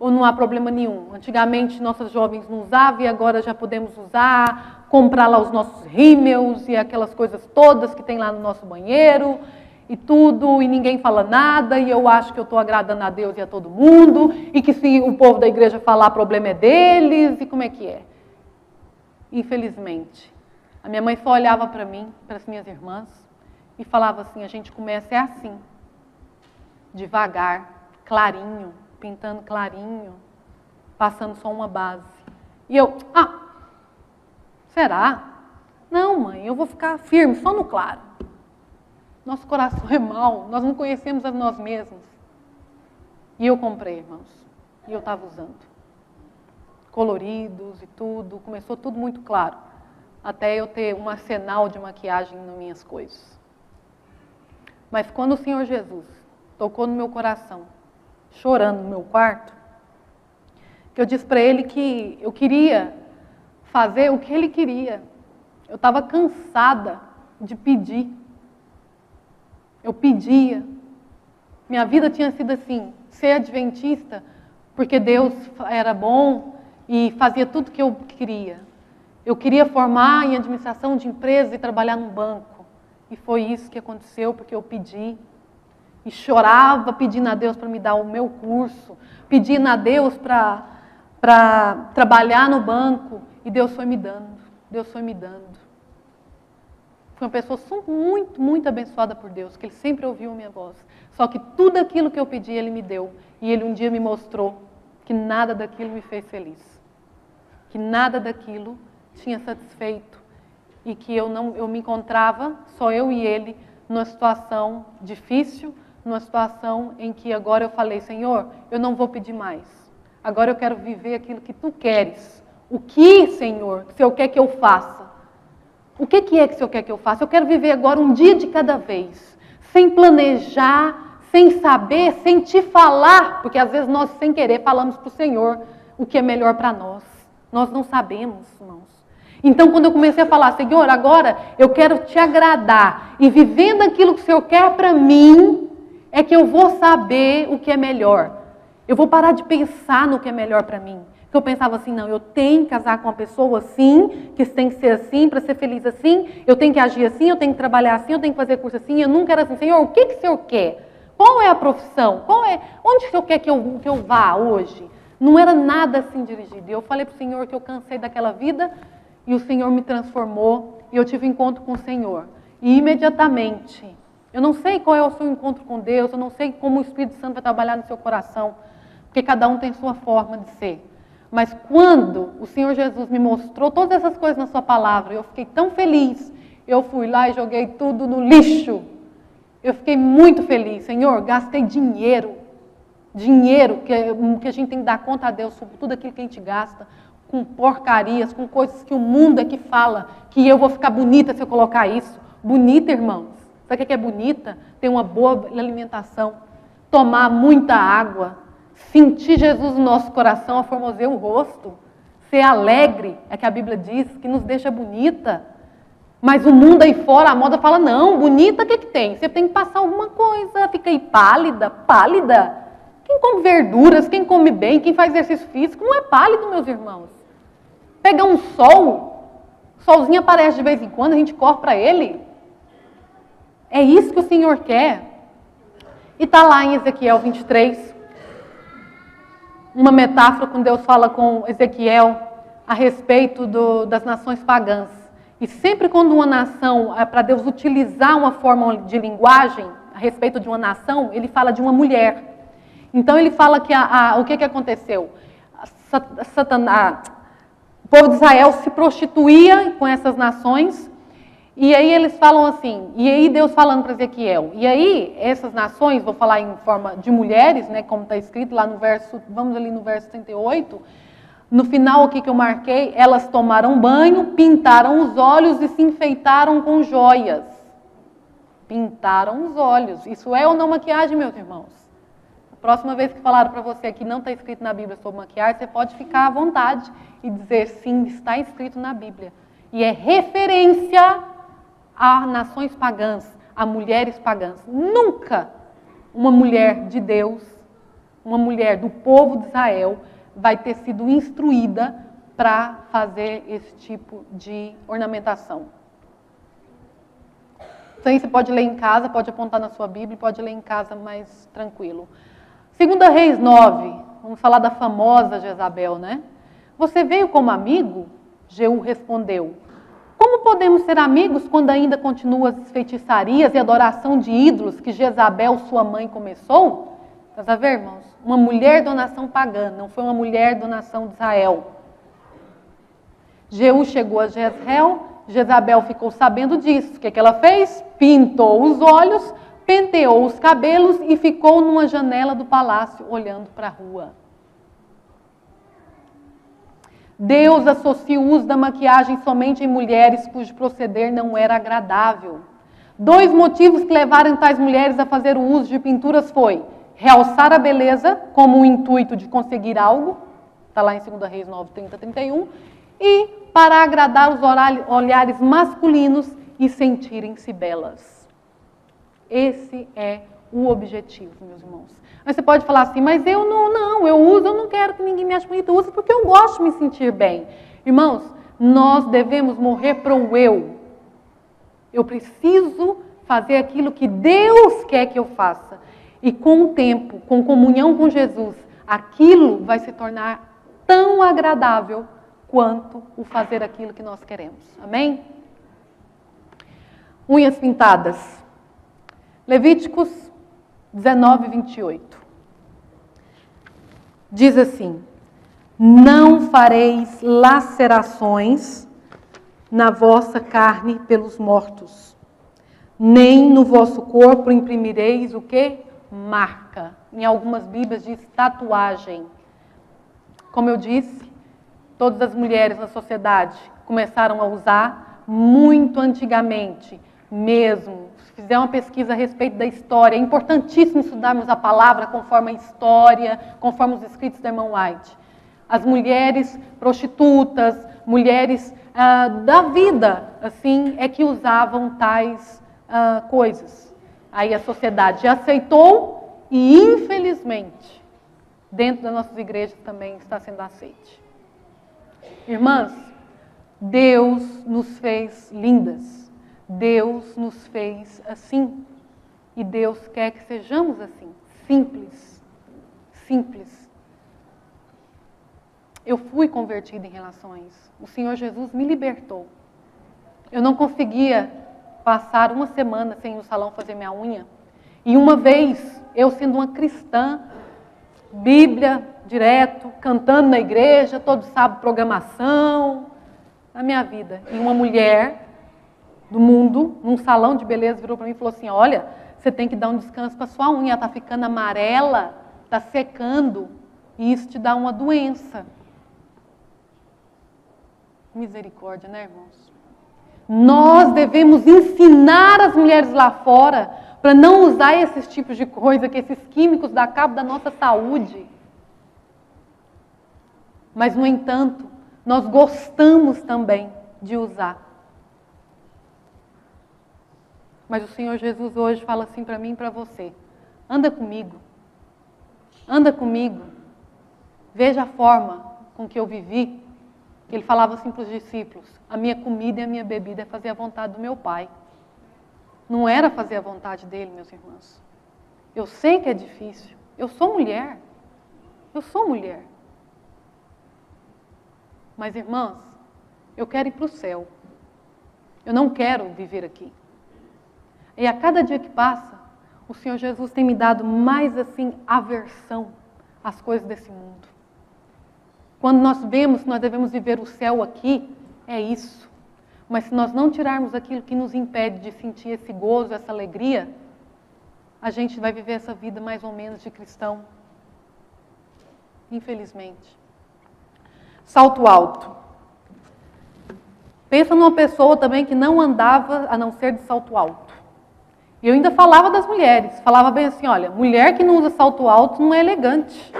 Ou não há problema nenhum? Antigamente, nossas jovens não usavam e agora já podemos usar, comprar lá os nossos rímels e aquelas coisas todas que tem lá no nosso banheiro e tudo, e ninguém fala nada, e eu acho que eu estou agradando a Deus e a todo mundo, e que se o povo da igreja falar, problema é deles, e como é que é? Infelizmente, a minha mãe só olhava para mim, para as minhas irmãs, e falava assim, a gente começa assim, devagar, clarinho, pintando clarinho, passando só uma base. E eu, será? Não, mãe, eu vou ficar firme, só no claro. Nosso coração é mau, nós não conhecemos a nós mesmos. E eu comprei, irmãos, e eu estava usando. Coloridos e tudo, começou tudo muito claro. Até eu ter um arsenal de maquiagem nas minhas coisas. Mas quando o Senhor Jesus tocou no meu coração, chorando no meu quarto, que eu disse para Ele que eu queria fazer o que Ele queria. Eu estava cansada de pedir. Eu pedia. Minha vida tinha sido assim, ser adventista, porque Deus era bom e fazia tudo que eu queria. Eu queria formar em administração de empresas e trabalhar num banco. E foi isso que aconteceu, porque eu pedi. E chorava pedindo a Deus para me dar o meu curso, pedindo a Deus para trabalhar no banco. E Deus foi me dando, Deus foi me dando. Fui uma pessoa muito, muito abençoada por Deus, que Ele sempre ouviu a minha voz. Só que tudo aquilo que eu pedi, Ele me deu. E Ele um dia me mostrou que nada daquilo me fez feliz. Que nada daquilo tinha satisfeito. E que eu me encontrava, só eu e Ele, numa situação difícil, numa situação em que agora eu falei, Senhor, eu não vou pedir mais. Agora eu quero viver aquilo que Tu queres. O que, Senhor, o Senhor quer que eu faça? O que é que o Senhor quer que eu faça? Eu quero viver agora um dia de cada vez, sem planejar, sem saber, sem Te falar, porque às vezes nós, sem querer, falamos para o Senhor o que é melhor para nós. Nós não sabemos, irmãos. Então, quando eu comecei a falar, Senhor, agora eu quero Te agradar, e vivendo aquilo que o Senhor quer para mim, é que eu vou saber o que é melhor. Eu vou parar de pensar no que é melhor para mim. Eu pensava assim, não, eu tenho que casar com uma pessoa assim, que tem que ser assim, para ser feliz assim, eu tenho que agir assim, eu tenho que trabalhar assim, eu tenho que fazer curso assim. Eu nunca era assim, Senhor, o que o Senhor quer? Qual é a profissão? Onde o Senhor quer que eu vá hoje? Não era nada assim dirigido. E eu falei para o Senhor que eu cansei daquela vida e o Senhor me transformou e eu tive um encontro com o Senhor. E imediatamente, eu não sei qual é o seu encontro com Deus, eu não sei como o Espírito Santo vai trabalhar no seu coração, porque cada um tem sua forma de ser. Mas quando o Senhor Jesus me mostrou todas essas coisas na sua palavra, eu fiquei tão feliz. Eu fui lá e joguei tudo no lixo. Eu fiquei muito feliz. Senhor, gastei dinheiro que a gente tem que dar conta a Deus sobre tudo aquilo que a gente gasta, com porcarias, com coisas que o mundo é que fala, que eu vou ficar bonita se eu colocar isso. Bonita, irmãos. Sabe o que é bonita? Ter uma boa alimentação, tomar muita água, sentir Jesus no nosso coração, aformosear o rosto, ser alegre, é que a Bíblia diz, que nos deixa bonita. Mas o mundo aí fora, a moda fala, não, bonita o que tem? Você tem que passar alguma coisa, fica aí pálida. Quem come verduras, quem come bem, quem faz exercício físico, não é pálido, meus irmãos. Pegar um solzinho aparece de vez em quando, a gente corre para ele. É isso que o Senhor quer. E está lá em Ezequiel 23, uma metáfora quando Deus fala com Ezequiel a respeito das nações pagãs. E sempre quando uma nação, para Deus utilizar uma forma de linguagem a respeito de uma nação, Ele fala de uma mulher. Então Ele fala que o que aconteceu? o povo de Israel se prostituía com essas nações. E aí eles falam assim, e aí Deus falando para Ezequiel, e aí essas nações, vou falar em forma de mulheres, né, como está escrito lá no verso, vamos ali no verso 38, no final aqui que eu marquei, elas tomaram banho, pintaram os olhos e se enfeitaram com joias. Pintaram os olhos. Isso é ou não maquiagem, meus irmãos? A próxima vez que falaram para você que não está escrito na Bíblia sobre maquiagem, você pode ficar à vontade e dizer sim, está escrito na Bíblia. E é referência a nações pagãs, a mulheres pagãs. Nunca uma mulher de Deus, uma mulher do povo de Israel, vai ter sido instruída para fazer esse tipo de ornamentação. Isso aí você pode ler em casa, pode apontar na sua Bíblia, pode ler em casa mais tranquilo. 2 Reis 9, vamos falar da famosa Jezabel, né? Você veio como amigo? Jeú respondeu. Como podemos ser amigos quando ainda continuam as feitiçarias e adoração de ídolos que Jezabel, sua mãe, começou? Estás a ver, irmãos? Uma mulher da nação pagã, não foi uma mulher da nação de Israel. Jeú chegou a Jezreel, Jezabel ficou sabendo disso. O que ela fez? Pintou os olhos, penteou os cabelos e ficou numa janela do palácio olhando para a rua. Deus associa o uso da maquiagem somente em mulheres cujo proceder não era agradável. 2 motivos que levaram tais mulheres a fazer o uso de pinturas foi realçar a beleza como o intuito de conseguir algo, está lá em 2 Reis 9, 30, 31, e para agradar os olhares masculinos e sentirem-se belas. Esse é o objetivo, meus irmãos. Mas você pode falar assim, mas eu não quero que ninguém me ache bonito, eu uso porque eu gosto de me sentir bem. Irmãos, nós devemos morrer para o eu. Eu preciso fazer aquilo que Deus quer que eu faça. E com o tempo, com comunhão com Jesus, aquilo vai se tornar tão agradável quanto o fazer aquilo que nós queremos. Amém? Unhas pintadas. Levíticos 19, 28. Diz assim: não fareis lacerações na vossa carne pelos mortos, nem no vosso corpo imprimireis o quê? Marca. Em algumas Bíblias diz tatuagem. Como eu disse, todas as mulheres na sociedade começaram a usar muito antigamente, mesmo. Se fizer uma pesquisa a respeito da história, é importantíssimo estudarmos a palavra conforme a história, conforme os escritos da irmã White. As mulheres prostitutas, mulheres da vida, assim, é que usavam tais coisas. Aí a sociedade aceitou e, infelizmente, dentro das nossas igrejas também está sendo aceite. Irmãs, Deus nos fez lindas. Deus nos fez assim. E Deus quer que sejamos assim. Simples. Simples. Eu fui convertida em relação a isso. O Senhor Jesus me libertou. Eu não conseguia passar uma semana sem ir no salão fazer minha unha. E uma vez, eu sendo uma cristã, Bíblia direto, cantando na igreja, todo sábado programação, na minha vida. E uma mulher do mundo, num salão de beleza, virou para mim e falou assim, olha, você tem que dar um descanso para sua unha, ela está ficando amarela, está secando, e isso te dá uma doença. Misericórdia, né, irmãos? Nós devemos ensinar as mulheres lá fora para não usar esses tipos de coisa, que esses químicos dão cabo da nossa saúde. Mas, no entanto, nós gostamos também de usar. Mas o Senhor Jesus hoje fala assim para mim e para você. Anda comigo. Anda comigo. Veja a forma com que eu vivi. Ele falava assim para os discípulos, a minha comida e a minha bebida é fazer a vontade do meu Pai. Não era fazer a vontade dele, meus irmãos. Eu sei que é difícil. Eu sou mulher. Eu sou mulher. Mas, irmãs, eu quero ir para o céu. Eu não quero viver aqui. E a cada dia que passa, o Senhor Jesus tem me dado mais, assim, aversão às coisas desse mundo. Quando nós vemos que nós devemos viver o céu aqui, é isso. Mas se nós não tirarmos aquilo que nos impede de sentir esse gozo, essa alegria, a gente vai viver essa vida mais ou menos de cristão. Infelizmente. Salto alto. Pensa numa pessoa também que não andava a não ser de salto alto. E eu ainda falava das mulheres. Falava bem assim, olha, mulher que não usa salto alto não é elegante.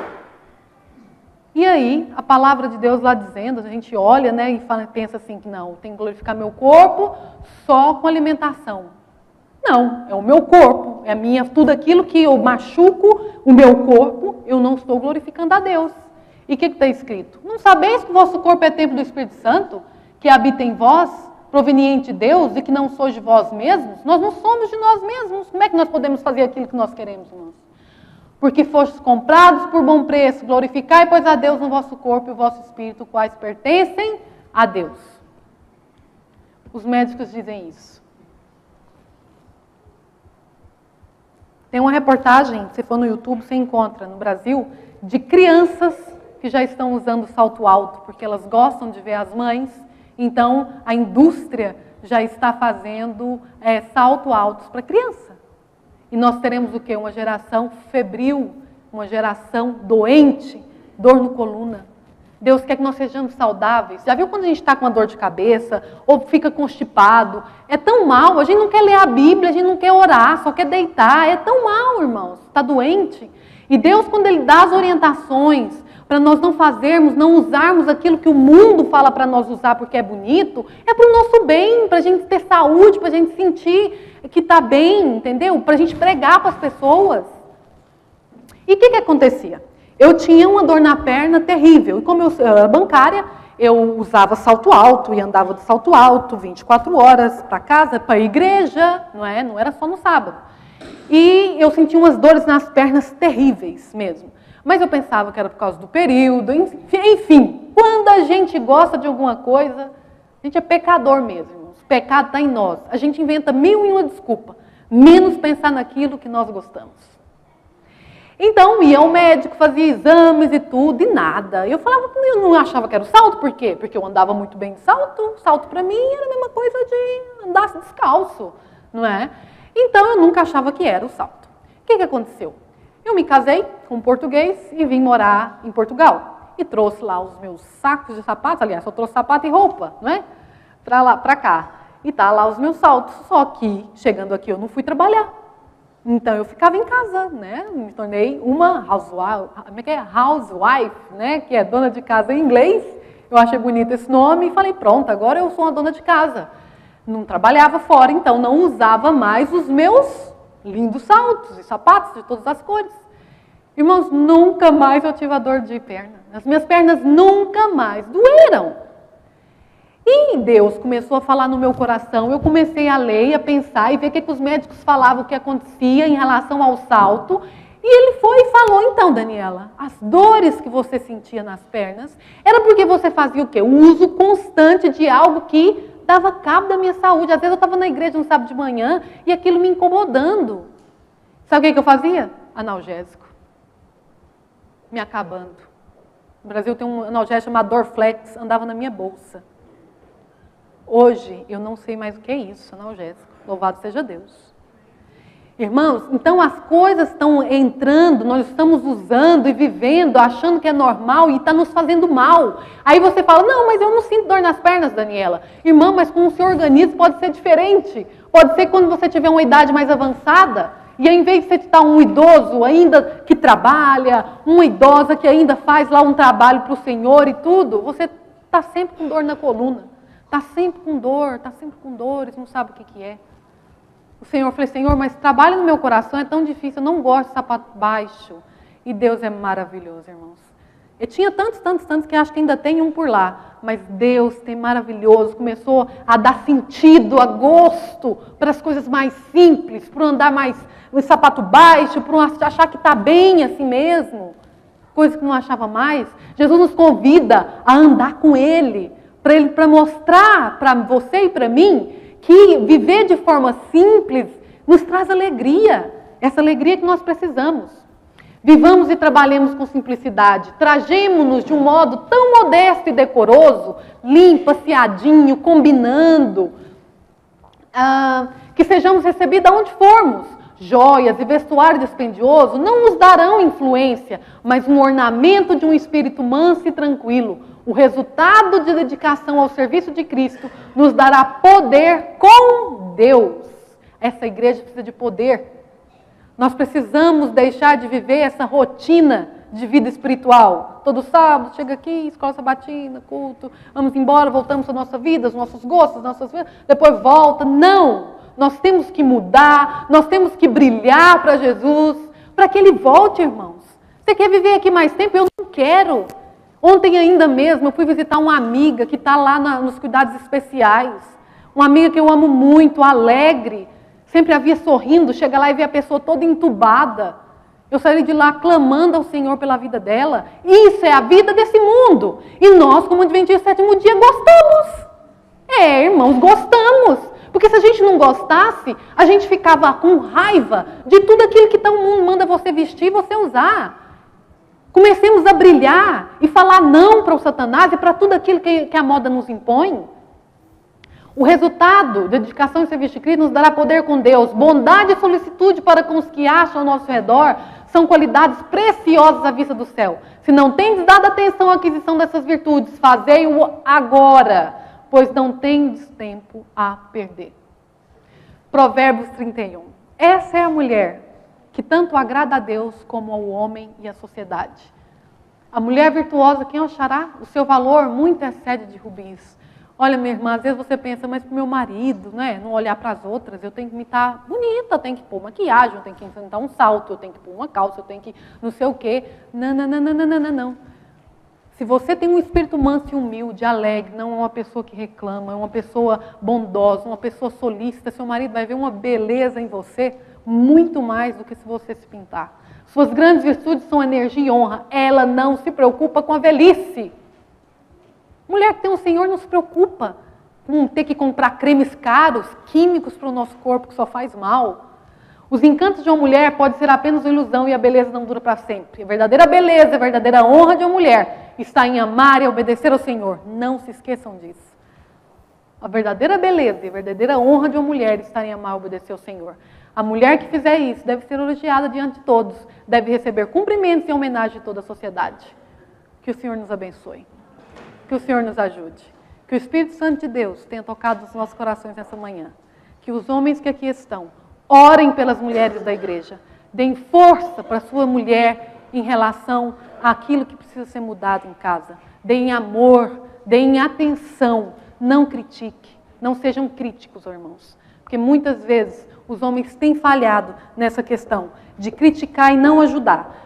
E aí, a palavra de Deus lá dizendo, a gente olha, né, e pensa assim, que não, tem que glorificar meu corpo só com alimentação. Não, é o meu corpo, é a minha, tudo aquilo que eu machuco o meu corpo, eu não estou glorificando a Deus. E o que está escrito? Não sabeis que o vosso corpo é templo do Espírito Santo, que habita em vós, proveniente de Deus, e que não sois de vós mesmos? Nós não somos de nós mesmos. Como é que nós podemos fazer aquilo que nós queremos, irmãos? Porque fostes comprados por bom preço, glorificai, pois, a Deus no vosso corpo e o vosso espírito, quais pertencem a Deus. Os médicos dizem isso. Tem uma reportagem, se for no YouTube, você encontra no Brasil, de crianças que já estão usando salto alto, porque elas gostam de ver as mães. Então, a indústria já está fazendo salto altos para criança. E nós teremos o quê? Uma geração febril, uma geração doente, dor no coluna. Deus quer que nós sejamos saudáveis. Já viu quando a gente está com uma dor de cabeça, ou fica constipado? É tão mal, a gente não quer ler a Bíblia, a gente não quer orar, só quer deitar. É tão mal, irmãos, está doente. E Deus, quando Ele dá as orientações para nós não fazermos, não usarmos aquilo que o mundo fala para nós usar porque é bonito, é para o nosso bem, para a gente ter saúde, para a gente sentir que está bem, entendeu? Para a gente pregar para as pessoas. E o que acontecia? Eu tinha uma dor na perna terrível. E como eu era bancária, eu usava salto alto e andava de salto alto 24 horas para casa, para a igreja, não é? Não era só no sábado. E eu sentia umas dores nas pernas terríveis mesmo. Mas eu pensava que era por causa do período, enfim. Quando a gente gosta de alguma coisa, a gente é pecador mesmo. O pecado está em nós. A gente inventa 1001 desculpa, menos pensar naquilo que nós gostamos. Então, ia ao médico, fazia exames e tudo, e nada. Eu falava, eu não achava que era o salto, por quê? Porque eu andava muito bem de salto. Salto para mim era a mesma coisa de andar descalço, não é? Então, eu nunca achava que era o salto. O que aconteceu? Eu me casei com um português e vim morar em Portugal. E trouxe lá os meus sacos de sapatos, aliás, eu trouxe sapato e roupa, não é? Para cá. E tá lá os meus saltos. Só que, chegando aqui, eu não fui trabalhar. Então, eu ficava em casa, né? Me tornei uma housewife, né? Que é dona de casa em inglês. Eu achei bonito esse nome e falei, pronto, agora eu sou uma dona de casa. Não trabalhava fora, então não usava mais os meus lindos saltos e sapatos de todas as cores. Irmãos, nunca mais eu tive a dor de perna. As minhas pernas nunca mais doeram. E Deus começou a falar no meu coração, eu comecei a ler, a pensar e ver o que os médicos falavam, o que acontecia em relação ao salto. E ele foi e falou, então, Daniela, as dores que você sentia nas pernas, era porque você fazia o quê? O uso constante de algo que dava cabo da minha saúde. Às vezes eu estava na igreja no sábado de manhã e aquilo me incomodando. Sabe o que eu fazia? Analgésico. Me acabando. No Brasil tem um analgésico chamado Dorflex, andava na minha bolsa. Hoje, eu não sei mais o que é isso, analgésico. Louvado seja Deus. Irmãos, então as coisas estão entrando, nós estamos usando e vivendo, achando que é normal e está nos fazendo mal. Aí você fala, não, mas eu não sinto dor nas pernas, Daniela. Irmã, mas com o seu organismo pode ser diferente. Pode ser quando você tiver uma idade mais avançada. E ao invés de você estar um idoso ainda que trabalha, uma idosa que ainda faz lá um trabalho para o Senhor e tudo, você está sempre com dor na coluna. Está sempre com dor, está sempre com dores, não sabe o que é. O Senhor falou, Senhor, mas trabalho no meu coração é tão difícil, eu não gosto de sapato baixo. E Deus é maravilhoso, irmãos. Eu tinha tantos que acho que ainda tem um por lá. Mas Deus tem maravilhoso, começou a dar sentido, a gosto para as coisas mais simples, para andar mais no sapato baixo, para achar que está bem assim mesmo. Coisas que não achava mais. Jesus nos convida a andar com Ele, para mostrar para você e para mim que viver de forma simples nos traz alegria. Essa alegria que nós precisamos. Vivamos e trabalhemos com simplicidade. Trajemo-nos de um modo tão modesto e decoroso, limpo, aseadinho, combinando, que sejamos recebidos aonde formos. Joias e vestuário dispendioso não nos darão influência, mas um ornamento de um espírito manso e tranquilo. O resultado de dedicação ao serviço de Cristo nos dará poder com Deus. Essa igreja precisa de poder. Nós precisamos deixar de viver essa rotina de vida espiritual. Todo sábado, chega aqui, escola sabatina, culto, vamos embora, voltamos à nossa vida, os nossos gostos, nossas vidas, depois volta. Não! Nós temos que mudar, nós temos que brilhar para Jesus, para que Ele volte, irmãos. Você quer viver aqui mais tempo? Eu não quero. Ontem ainda mesmo, eu fui visitar uma amiga que está lá nos cuidados especiais. Uma amiga que eu amo muito, alegre. Sempre a via sorrindo, chega lá e vê a pessoa toda entubada. Eu saí de lá clamando ao Senhor pela vida dela. Isso é a vida desse mundo. E nós, como Adventistas do Sétimo Dia, gostamos. Irmãos, gostamos. Porque se a gente não gostasse, a gente ficava com raiva de tudo aquilo que o mundo manda você vestir e você usar. Comecemos a brilhar e falar não para o Satanás e para tudo aquilo que a moda nos impõe. O resultado da dedicação e serviço de Cristo nos dará poder com Deus. Bondade e solicitude para com os que acham ao nosso redor são qualidades preciosas à vista do céu. Se não tendes dado atenção à aquisição dessas virtudes, fazei-o agora, pois não tendes tempo a perder. Provérbios 31. Essa é a mulher que tanto agrada a Deus como ao homem e à sociedade. A mulher virtuosa, quem achará? O seu valor muito excede de rubins. Olha, minha irmã, às vezes você pensa, mas para o meu marido, né, não olhar para as outras, eu tenho que me estar bonita, eu tenho que pôr maquiagem, eu tenho que enfrentar um salto, eu tenho que pôr uma calça, eu tenho que não sei o quê. Não. Se você tem um espírito manso e humilde, alegre, não é uma pessoa que reclama, é uma pessoa bondosa, uma pessoa solícita, seu marido vai ver uma beleza em você, muito mais do que se você se pintar. Suas grandes virtudes são energia e honra. Ela não se preocupa com a velhice. Mulher que tem um Senhor não se preocupa com ter que comprar cremes caros, químicos para o nosso corpo que só faz mal. Os encantos de uma mulher podem ser apenas uma ilusão e a beleza não dura para sempre. A verdadeira beleza, a verdadeira honra de uma mulher está em amar e obedecer ao Senhor. Não se esqueçam disso. A verdadeira beleza e a verdadeira honra de uma mulher está em amar e obedecer ao Senhor. A mulher que fizer isso deve ser elogiada diante de todos, deve receber cumprimentos e homenagem de toda a sociedade. Que o Senhor nos abençoe. Que o Senhor nos ajude. Que o Espírito Santo de Deus tenha tocado nos nossos corações nessa manhã. Que os homens que aqui estão orem pelas mulheres da igreja. Deem força para a sua mulher em relação àquilo que precisa ser mudado em casa. Deem amor, deem atenção. Não critique. Não sejam críticos, irmãos. Porque muitas vezes os homens têm falhado nessa questão de criticar e não ajudar.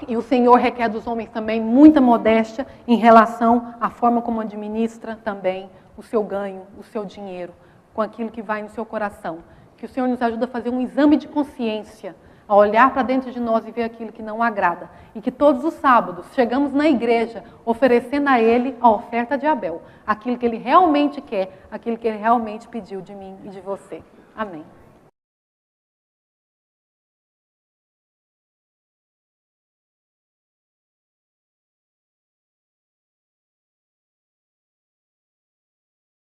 E o Senhor requer dos homens também muita modéstia em relação à forma como administra também o seu ganho, o seu dinheiro, com aquilo que vai no seu coração. Que o Senhor nos ajude a fazer um exame de consciência, a olhar para dentro de nós e ver aquilo que não agrada. E que todos os sábados chegamos na igreja oferecendo a Ele a oferta de Abel, aquilo que Ele realmente quer, aquilo que Ele realmente pediu de mim e de você. Amém.